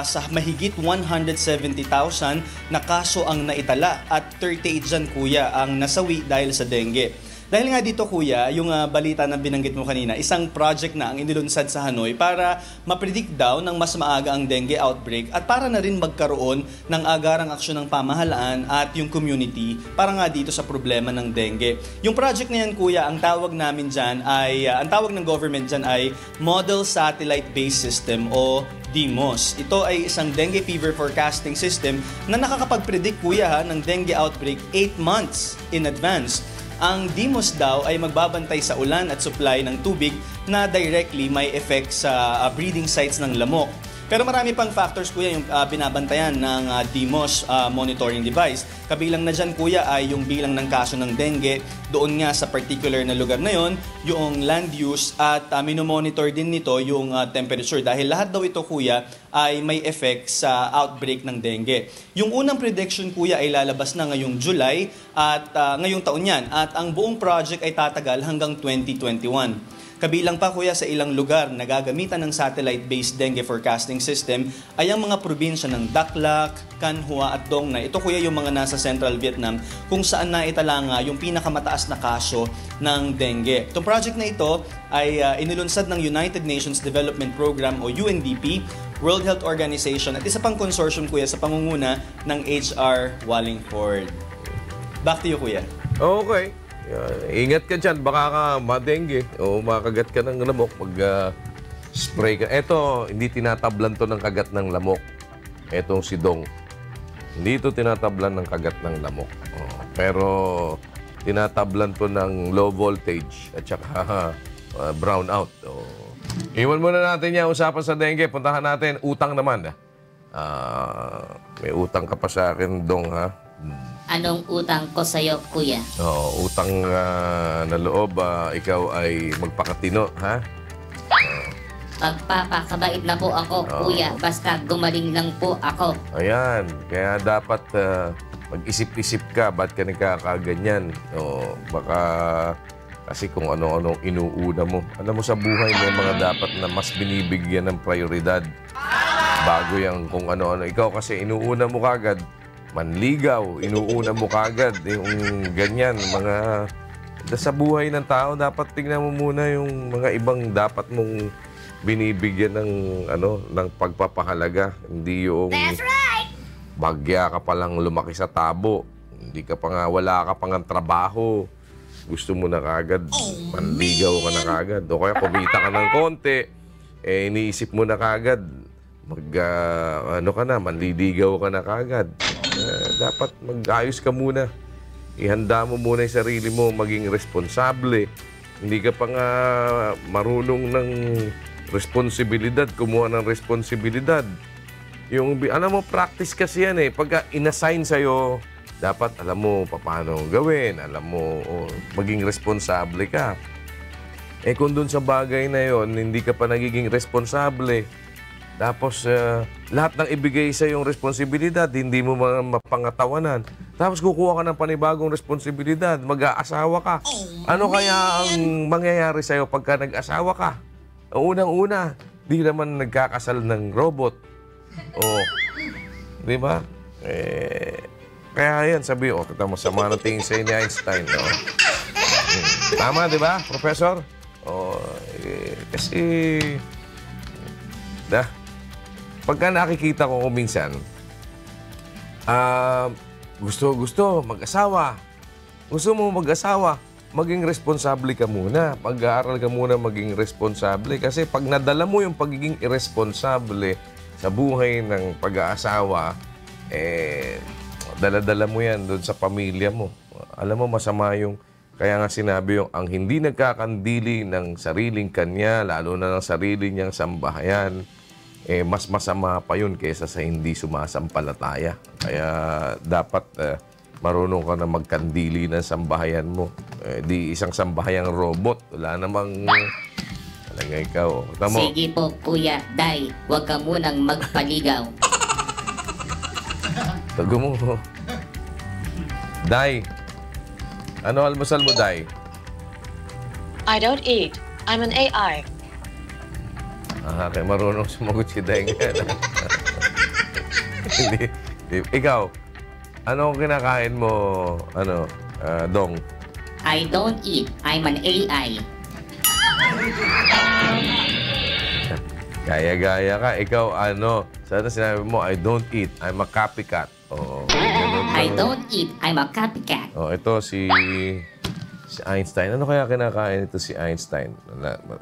sa mahigit 170,000 na kaso ang naitala at 38 dyan, kuya, ang nasawi dahil sa dengue. Dahil nga dito, kuya, yung balita na binanggit mo kanina, isang project na ang inilunsad sa Hanoi para ma-predict daw ng mas maaga ang dengue outbreak at para na rin magkaroon ng agarang aksyon ng pamahalaan at yung community para nga dito sa problema ng dengue. Yung project na yan, kuya, ang tawag namin dyan ay, ang tawag ng government dyan ay Model Satellite Based System o DMOS. Ito ay isang dengue fever forecasting system na nakakapag-predict kuya ng dengue outbreak 8 months in advance. Ang DMOS daw ay magbabantay sa ulan at supply ng tubig na directly may effect sa breeding sites ng lamok. Pero marami pang factors kuya yung binabantayan ng DMOS monitoring device. Kabilang na dyan kuya ay yung bilang ng kaso ng dengue doon nga sa particular na lugar na yon, yung land use at minomonitor din nito yung temperature dahil lahat daw ito kuya ay may effect sa outbreak ng dengue. Yung unang prediction kuya ay lalabas na ngayong July at ngayong taon yan at ang buong project ay tatagal hanggang 2021. Kabilang pa kuya sa ilang lugar na gagamitan ng satellite-based dengue forecasting system ay ang mga probinsya ng Daklak, Can Hoa at Dong Nai. Ito kuya yung mga nasa Central Vietnam kung saan naitala nga yung pinakamataas na kaso ng dengue. Itong project na ito ay inilunsad ng United Nations Development Program o UNDP, World Health Organization at isa pang consortium kuya sa pangunguna ng HR Wallingford. Back to you kuya. Okay. Ingat ka dyan, baka ka ma-dengue o makagat ka ng lamok pag-spray ka. Ito, hindi tinatablan to ng kagat ng lamok. Etong si Dong. Hindi ito tinatablan ng kagat ng lamok. Pero tinatablan to ng low voltage at saka brown out. Iwan muna natin yung usapan sa dengue. Puntahan natin, utang naman. May utang ka pa sa akin, Dong, ha? Anong utang ko sa'yo, kuya? Utang na loob, ikaw ay magpakatino, ha? Magpapakabait na po ako, kuya. Basta gumaling lang po ako. Ayan, kaya dapat mag-isip-isip ka, ba't ka nagkakaganyan? Baka kasi kung ano-ano inuuna mo. Alam mo sa buhay, may mga dapat na mas binibigyan ng prioridad bago yung kung ano-ano. Ikaw kasi inuuna mo kagad, manligaw, inuuna mo kagad yung ganyan, mga sa buhay ng tao, dapat tingnan mo muna yung mga ibang dapat mong binibigyan ng ng pagpapahalaga, hindi yung bagya ka palang lumaki sa tabo, hindi ka pa nga, wala ka pang trabaho, gusto mo na kagad manligaw ka na kagad, o kaya kumita ka ng konti, iniisip mo na kagad manliligaw ka na kagad. Dapat mag-ayos ka muna. Ihanda mo muna yung sarili mo, maging responsable. Hindi ka pa nga marunong ng responsibilidad, kumuha ng responsibilidad. Yung, alam mo, practice kasi yan eh. Pagka inassign sa'yo, dapat alam mo paano gawin, alam mo maging responsable ka. Kung dun sa bagay na yon, hindi ka pa nagiging responsable, tapos, lahat ng ibigay sa yung responsibilidad, hindi mo mapangatawanan. Tapos, kukuha ka ng panibagong responsibilidad, mag-aasawa ka. Ano kaya ang mangyayari sa'yo pagka nag-asawa ka? Unang-una, di naman nagkakasal ng robot. Di ba? Kaya yan, sabi, kita masama na tingin sa'yo ni Einstein. Tama, di ba, Professor? Kasi, pagka nakikita ko minsan, gusto mag-asawa. Gusto mo mag-asawa, maging responsable ka muna. Pag-aaral ka muna maging responsable. Kasi pag nadala mo yung pagiging irresponsable sa buhay ng pag-aasawa, dala-dala mo yan doon sa pamilya mo. Alam mo, masama yung, kaya nga sinabi yung, ang hindi nagkakandili ng sariling kanya, lalo na ng sarili niyang sambahayan, mas masama pa yun kaysa sa hindi sumasampalataya. Kaya dapat marunong ka na magkandili ng sambahayan mo. Di isang sambahayang robot. Wala namang... Talaga ikaw. Tamo. Sige po, Kuya Day. Huwag ka munang magpaligaw. Tago mo. Day. Ano almusal mo, Day? I don't eat. I'm an AI. Kaya marunong sumagot si Day ngayon. Hindi. Ikaw, ano ang kinakain mo, Dong? I don't eat. I'm an AI. Gaya-gaya ka. Ikaw, sana sinabi mo, I don't eat. I'm a copycat. I don't eat. I'm a copycat. Ito si Si Einstein. Ano kaya kinakain ito si Einstein?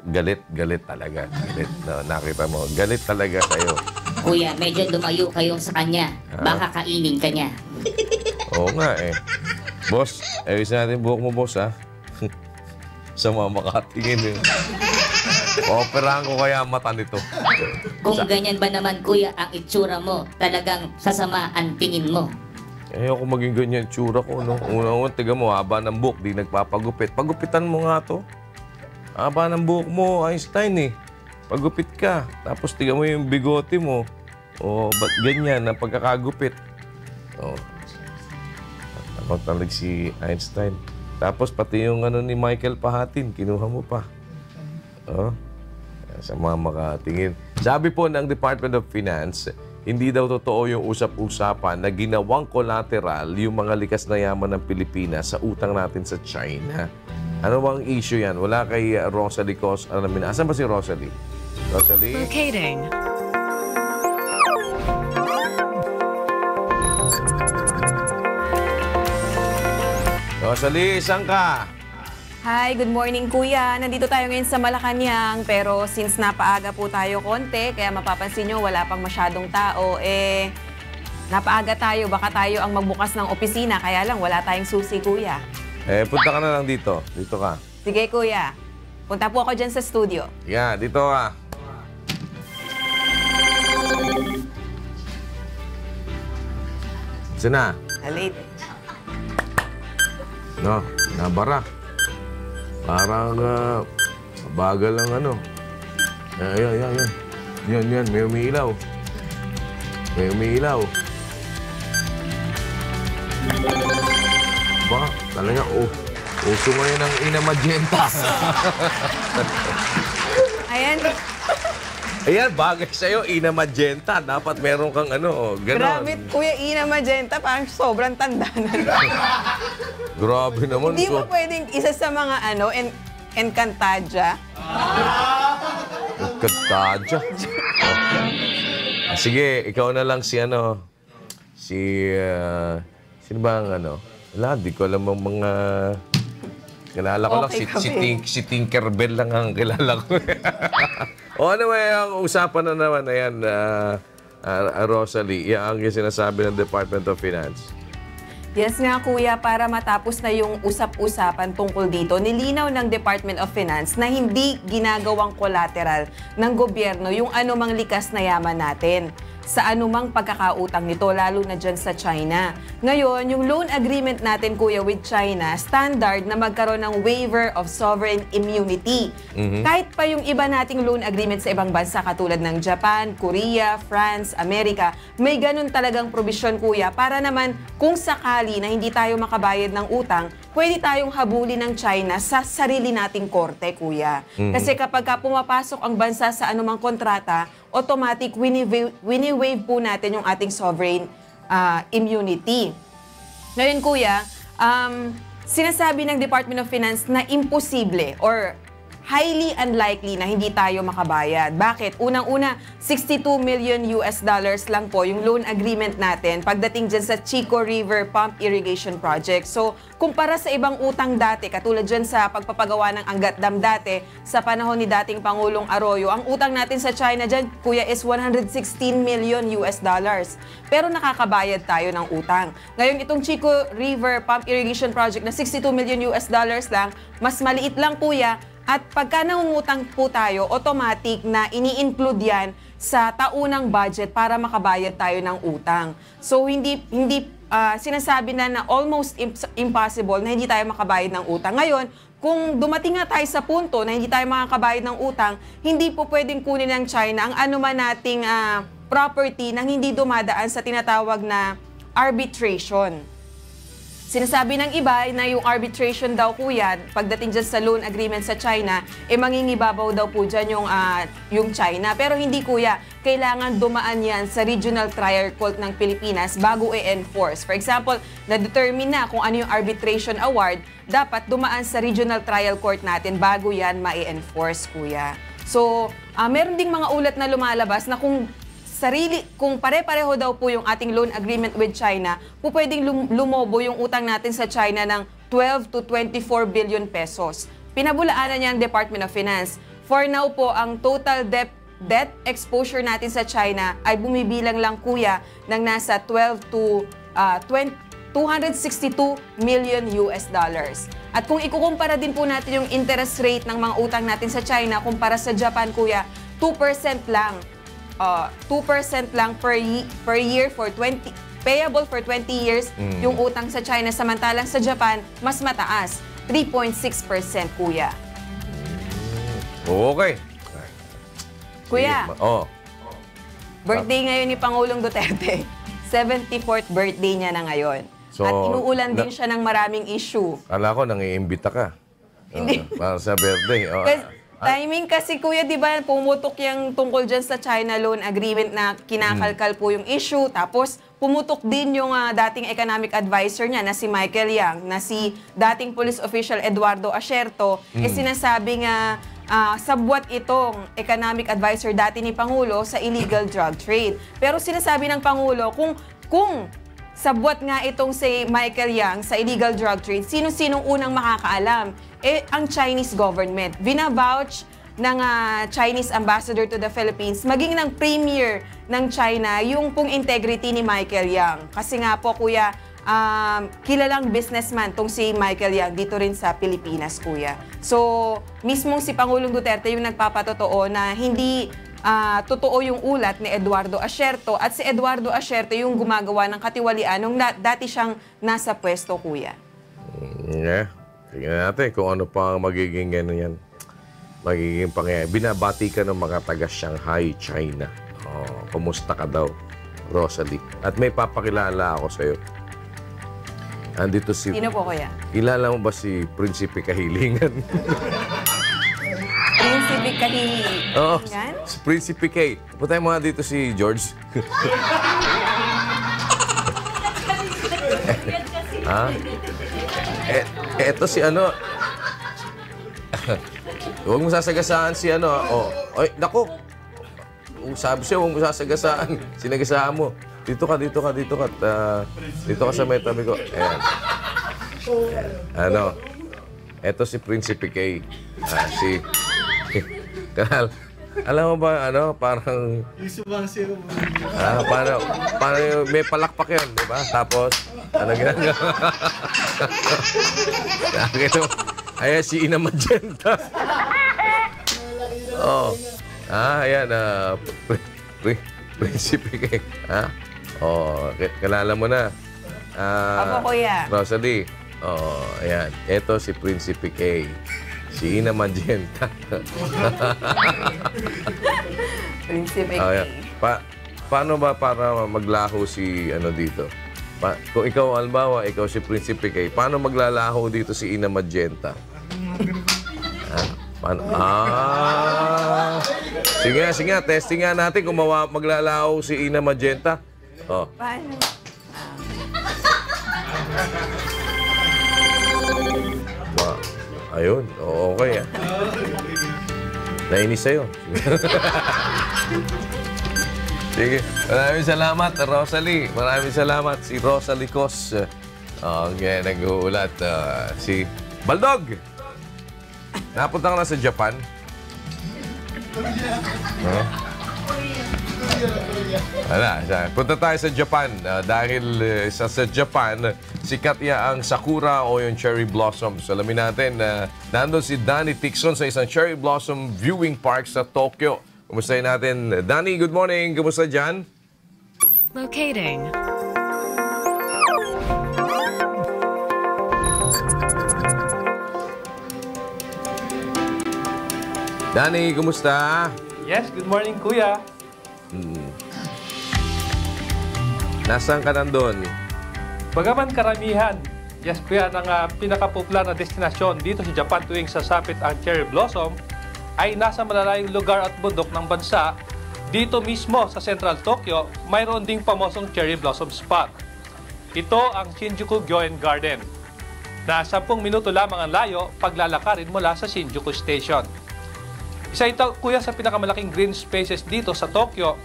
Galit talaga. Galit. No, nakita mo, galit talaga kayo. Kuya, medyo lumayo kayo sa kanya. Baka kainin ka niya. Oo nga eh. Boss, ayos natin buhok mo, boss, ha? Sa mga makatingin eh. Operahan ko kaya ang mata nito. Kung ganyan ba naman, kuya, ang itsura mo, talagang sasama ang tingin mo. Ayoko maging ganyan tsura ko, no? Una-una, tiga mo, haba ng buhok, di nagpapagupit. Pagupitan mo nga to. Haba ng buhok mo, Einstein eh. Pagupit ka. Tapos tiga mo yung bigote mo. O, ba't ganyan, ang pagkakagupit? O. Tapos talag si Einstein. Tapos pati yung ano ni Michael Pahatin, kinuha mo pa. O. Sa mga makatingin. Sabi po ng Department of Finance, hindi daw totoo yung usap-usapan na ginawang collateral yung mga likas na yaman ng Pilipinas sa utang natin sa China. Ano bang issue yan? Wala kay Rosalie Cos. Asan ba si Rosalie? Rosalie? Locating. Rosalie, saan ka? Hi, good morning kuya. Nandito tayo ngayon sa Malacanang pero since napaaga po tayo konti, kaya mapapansin nyo wala pang masyadong tao, napaaga tayo, baka tayo ang magbukas ng opisina, kaya lang wala tayong susi kuya. Punta ka na lang dito. Dito ka. Sige kuya, punta po ako dyan sa studio. Yeah, dito ka. Saan na? Late. No, nabara. Parang bagal lang ano. Ayan. Yan. May umiilaw. Ba, talaga, uso ngayon ang Ina Magenta. Ayan, bagay sa'yo, Ina Magenta. Dapat meron kang ano, gano'n. Grabe, kuya, Ina Magenta, parang sobrang tanda na. Grabe naman. Hindi mo pwedeng isa sa mga Encantadia? Encantadia? Sige, ikaw na lang si sino ba ang Wala, di ko alam ang mga... Kilala ko lang, si Tinkerbell lang ang kilala ko. O ano ba ang usapan na naman, ayan, Rosalie, yan ang sinasabi ng Department of Finance. Yes nga kuya, para matapos na yung usap-usapan tungkol dito, nilinaw ng Department of Finance na hindi ginagawang collateral ng gobyerno yung anumang likas na yaman natin sa anumang pagkakautang nito, lalo na dyan sa China. Ngayon, yung loan agreement natin, kuya, with China, standard na magkaroon ng waiver of sovereign immunity. Kahit pa yung iba nating loan agreement sa ibang bansa katulad ng Japan, Korea, France, Amerika, may ganun talagang probisyon, kuya, para naman kung sakali na hindi tayo makabayad ng utang, pwede tayong habulin ng China sa sarili nating korte, kuya. Kasi kapag pumapasok ang bansa sa anumang kontrata, automatic wini-waive po natin yung ating sovereign immunity. Ngayon, kuya, sinasabi ng Department of Finance na imposible or highly unlikely na hindi tayo makabayad. Bakit? Unang-una, $62 million lang po yung loan agreement natin pagdating dyan sa Chico River Pump Irrigation Project. So, kumpara sa ibang utang dati, katulad dyan sa pagpapagawa ng Angat Dam dati, sa panahon ni dating Pangulong Arroyo, ang utang natin sa China dyan, kuya, is $116 million. Pero nakakabayad tayo ng utang. Ngayon, itong Chico River Pump Irrigation Project na $62 million lang, mas maliit lang, kuya. At pagka nangungutang po tayo, automatic na ini-include yan sa taunang budget para makabayad tayo ng utang. So, hindi sinasabi na almost impossible na hindi tayo makabayad ng utang. Ngayon, kung dumating nga tayo sa punto na hindi tayo makakabayad ng utang, hindi po pwedeng kunin ng China ang anuman nating property nang hindi dumadaan sa tinatawag na arbitration. Sinasabi ng iba na yung arbitration daw, kuya, pagdating dyan sa loan agreement sa China, mangingibabaw daw po dyan yung China. Pero hindi, kuya. Kailangan dumaan yan sa Regional Trial Court ng Pilipinas bago i-enforce. For example, na-determine na kung ano yung arbitration award, dapat dumaan sa Regional Trial Court natin bago yan ma-enforce, kuya. So, meron ding mga ulat na lumalabas na kung pare-pareho daw po yung ating loan agreement with China, po pwedeng lumobo yung utang natin sa China ng 12 to 24 billion pesos. Pinabulaanan niya ang Department of Finance. For now po, ang total debt exposure natin sa China ay bumibilang lang kuya ng nasa 12 to 262 million US dollars. At kung ikukumpara din po natin yung interest rate ng mga utang natin sa China kumpara sa Japan kuya, 2% lang. 2% lang per year for 20 payable for 20 years yung utang sa China, samantalang sa Japan mas mataas, 3.6% kuya. Okay. Kuya, birthday ngayon ni Pangulong Duterte. 74th birthday niya na ngayon. So, at inuulan din siya ng maraming issue. Kala ko nangiimbita ka. Hindi. Para sa birthday. Timing kasi kuya, di ba, pumutok yung tungkol dyan sa China Loan Agreement na kinakalkal po yung issue. Tapos pumutok din yung dating economic advisor niya na si Michael Yang, na si dating police official Eduardo Asierto, sinasabi nga sabwat itong economic advisor dati ni Pangulo sa illegal drug trade. Pero sinasabi ng Pangulo, kung sabwat nga itong si Michael Yang sa illegal drug trade, sino-sinong unang makakaalam? Ang Chinese government. Vinavouch ng Chinese ambassador to the Philippines, maging ng premier ng China, yung pong integrity ni Michael Yang. Kasi nga po, kuya, kilalang businessman tong si Michael Yang dito rin sa Pilipinas, kuya. So, mismong si Pangulong Duterte yung nagpapatotoo na hindi totoo yung ulat ni Eduardo Asierto, at si Eduardo Asierto yung gumagawa ng katiwalian nung dati siyang nasa pwesto, kuya. Tingnan natin kung ano pa magiging yan. Magiging pangyayari. Binabati ka ng mga taga Shanghai, China. Kumusta ka daw, Rosalie? At may papakilala ako sa'yo. Andito si... Sino po, kuya? Kilala mo ba si Prinsipe Kahilingan? Prinsipe Kahilingan? Oo, si Prinsipe K. Putay mo nga dito si George. Eto si ano. Huwag mo sasagasaan si ano. Ay, naku. Sabi siya, huwag mo sasagasaan. Sinagasaan mo. Dito ka. Dito ka sa may tabi ko. Ayan. Ano. Eto si Prinsipe K. Alam mo ba, parang... parang may palakpak yun, di ba? Tapos, ano ginagawa? Ayan, si Ina Magenta. Ayan, Prinsipe K. Kalala mo na. Ako, kuya. Rosalie. Ayan. Ito si Prinsipe K. Si Ina Magenta. Prinsipe K. Paano ba para maglaho si ano dito? Kung ikaw, albawa, ikaw si Prinsipe K, paano maglalaho dito si Ina Magenta? Sige, testing nga natin kung maglalaho si Ina Magenta. Paano? Ayun, okay. Nainis sa'yo. Sige, maraming salamat, Rosalie. Maraming salamat, si Rosalie Cos. Okay, nag-uulat. Si Baldog! Napunta ka na sa Japan? Punta tayo sa Japan. Dahil sa Japan, sikat ang sakura o yung cherry blossoms. Alamin natin na nandun si Danny Tixon sa isang cherry blossom viewing park sa Tokyo. Kumustahin natin. Danny, good morning. Kumusta dyan? Locating. Danny, kumusta? Yes, good morning, kuya. Nasaan ka nandun? Bagaman karamihan, yes, kuya, ng pinakapopular na destinasyon dito sa Japan tuwing sasapit ang cherry blossom, ay nasa malalayong lugar at bundok ng bansa. Dito mismo sa Central Tokyo, mayroon ding pamosong cherry blossom spot. Ito ang Shinjuku Gyoen Garden, na 10 minuto lamang ang layo paglalakarin mula sa Shinjuku Station. Isa ito, kuya, sa pinakamalaking green spaces dito sa Tokyo.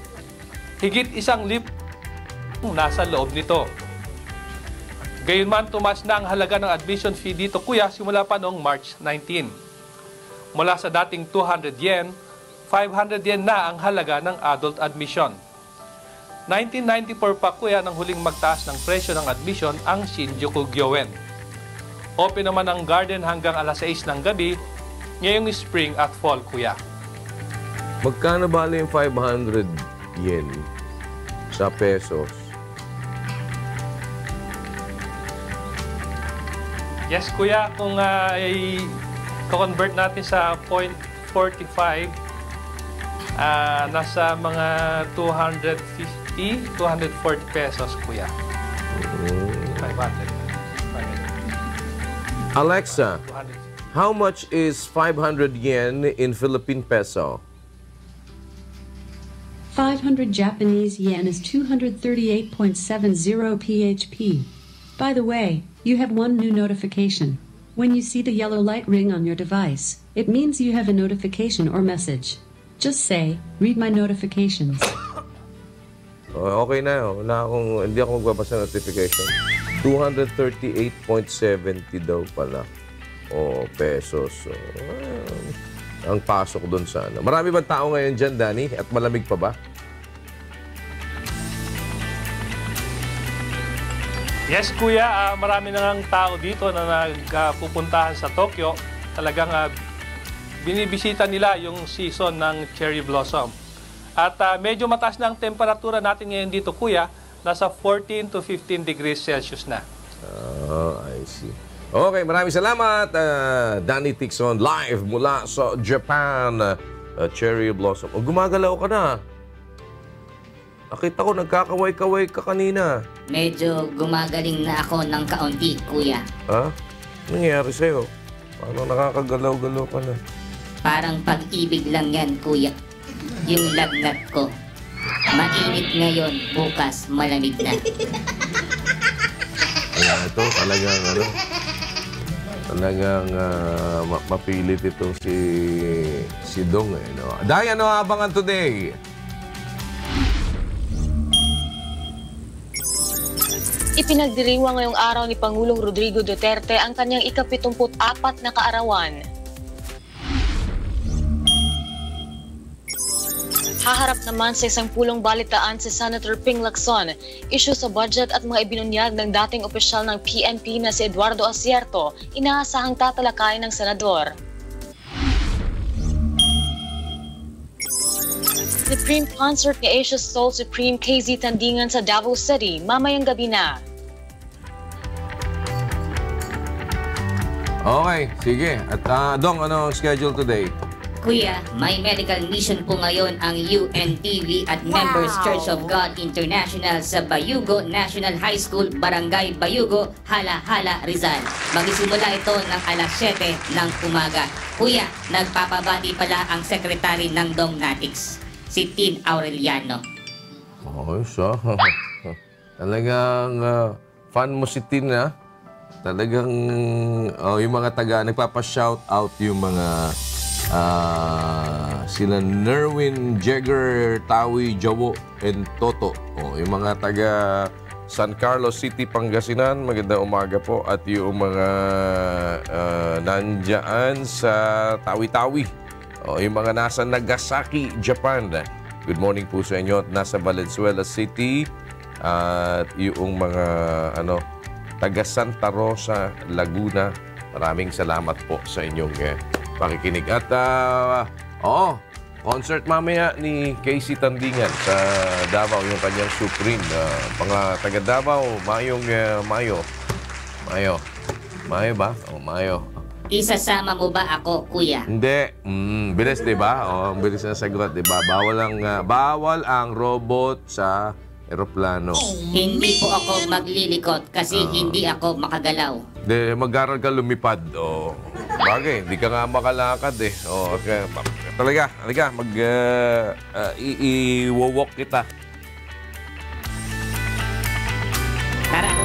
Higit 1 libo nasa loob nito. Gayunman, tumaas na ang halaga ng admission fee dito, kuya, simula pa noong March 19. Mula sa dating 200 yen, 500 yen na ang halaga ng adult admission. 1994 pa, kuya, nang huling magtaas ng presyo ng admission ang Shinjuku Gyoen. Open naman ang garden hanggang alas 6 ng gabi, ngayong spring at fall, kuya. Magkano bali yung 500 yen sa pesos? Yes, kuya, kung i-convert natin sa 0.45, nasa mga 240 pesos, kuya. 500. Alexa, how much is 500 yen in Philippine peso? 500 Japanese yen is 238.70 PHP. By the way, you have one new notification. When you see the yellow light ring on your device, it means you have a notification or message. Just say, read my notifications. Okay na, hindi ako magbabasa ng notification. 238.70 daw pala. Pesos. Ang pasok doon sana. Marami bang tao ngayon dyan, Danny? At malamig pa ba? Yes, kuya. Marami na ng tao dito na nagpupuntahan sa Tokyo. Talagang binibisita nila yung season ng cherry blossom. At medyo mataas na ang temperatura natin ngayon dito, kuya. Nasa 14 to 15 degrees Celsius na. I see. Okay, maraming salamat. Danny Tixon, live mula sa Japan. Cherry blossom. Gumagalaw ka na. Nakita ko, nagkakaway-kaway ka kanina. Medyo gumagaling na ako ng kaunti, kuya. Ha? Nangyayari sa'yo? Paano nakakagalaw-galaw ka na? Parang pag-ibig lang yan, kuya. Yung lagnat ko. Mainit ngayon, bukas malamig na. Kaya ito, talagang mapilit ito si Dong. No? Day, ano abangan today? Ipinagdiriwang ngayong araw ni Pangulong Rodrigo Duterte ang kanyang ika-74 na kaarawan. Haharap naman sa isang pulong balitaan si Senator Ping Lacson, issue sa budget at mga ibinunyag ng dating opisyal ng PNP na si Eduardo Asierto, inaasahang tatalakayin ng senador. Supreme Concert ni Asia Soul Supreme KZ Tandingan sa Davao City, mamayang gabi na. Okay, sige. At Dong, ano ang schedule today? Kuya, may medical mission po ngayon ang UNTV at Members Church of God International sa Bayugo National High School, Barangay Bayugo, Hala-Hala, Rizal. Magsisimula ito ng alas 7 ng umaga. Kuya, nagpapabati pala ang sekretary ng Dong Natics, si Tin Aureliano. Okay, so talagang fan mo si Tin, ha? Talagang yung mga taga, nagpapa-shout out yung mga sila Nerwin, Jagger, Tawi, Jawo, and Toto. Yung mga taga San Carlos City, Pangasinan, magandang umaga po. At yung mga nandyan sa Tawi-Tawi. Yung mga nasa Nagasaki, Japan. Good morning po sa inyo. At nasa Valenzuela City. At yung mga taga Santa Rosa, Laguna. Maraming salamat po sa inyong pakikinig. At concert mamaya ni Casey Tandingan sa Davao, yung kanyang Supreme. Mga taga Davao, Mayo ba? Mayo. Isasama mo ba ako, kuya? Hindi. Bilis, di ba? Bilis na sagot, di ba? Bawal ang robot sa eroplano. Hindi po ako maglilikot kasi hindi ako makagalaw. Hindi, mag-aral ka lumipad. Bagay, hindi ka nga makalakad eh. Okay. Talaga, i-walk kita. Tara.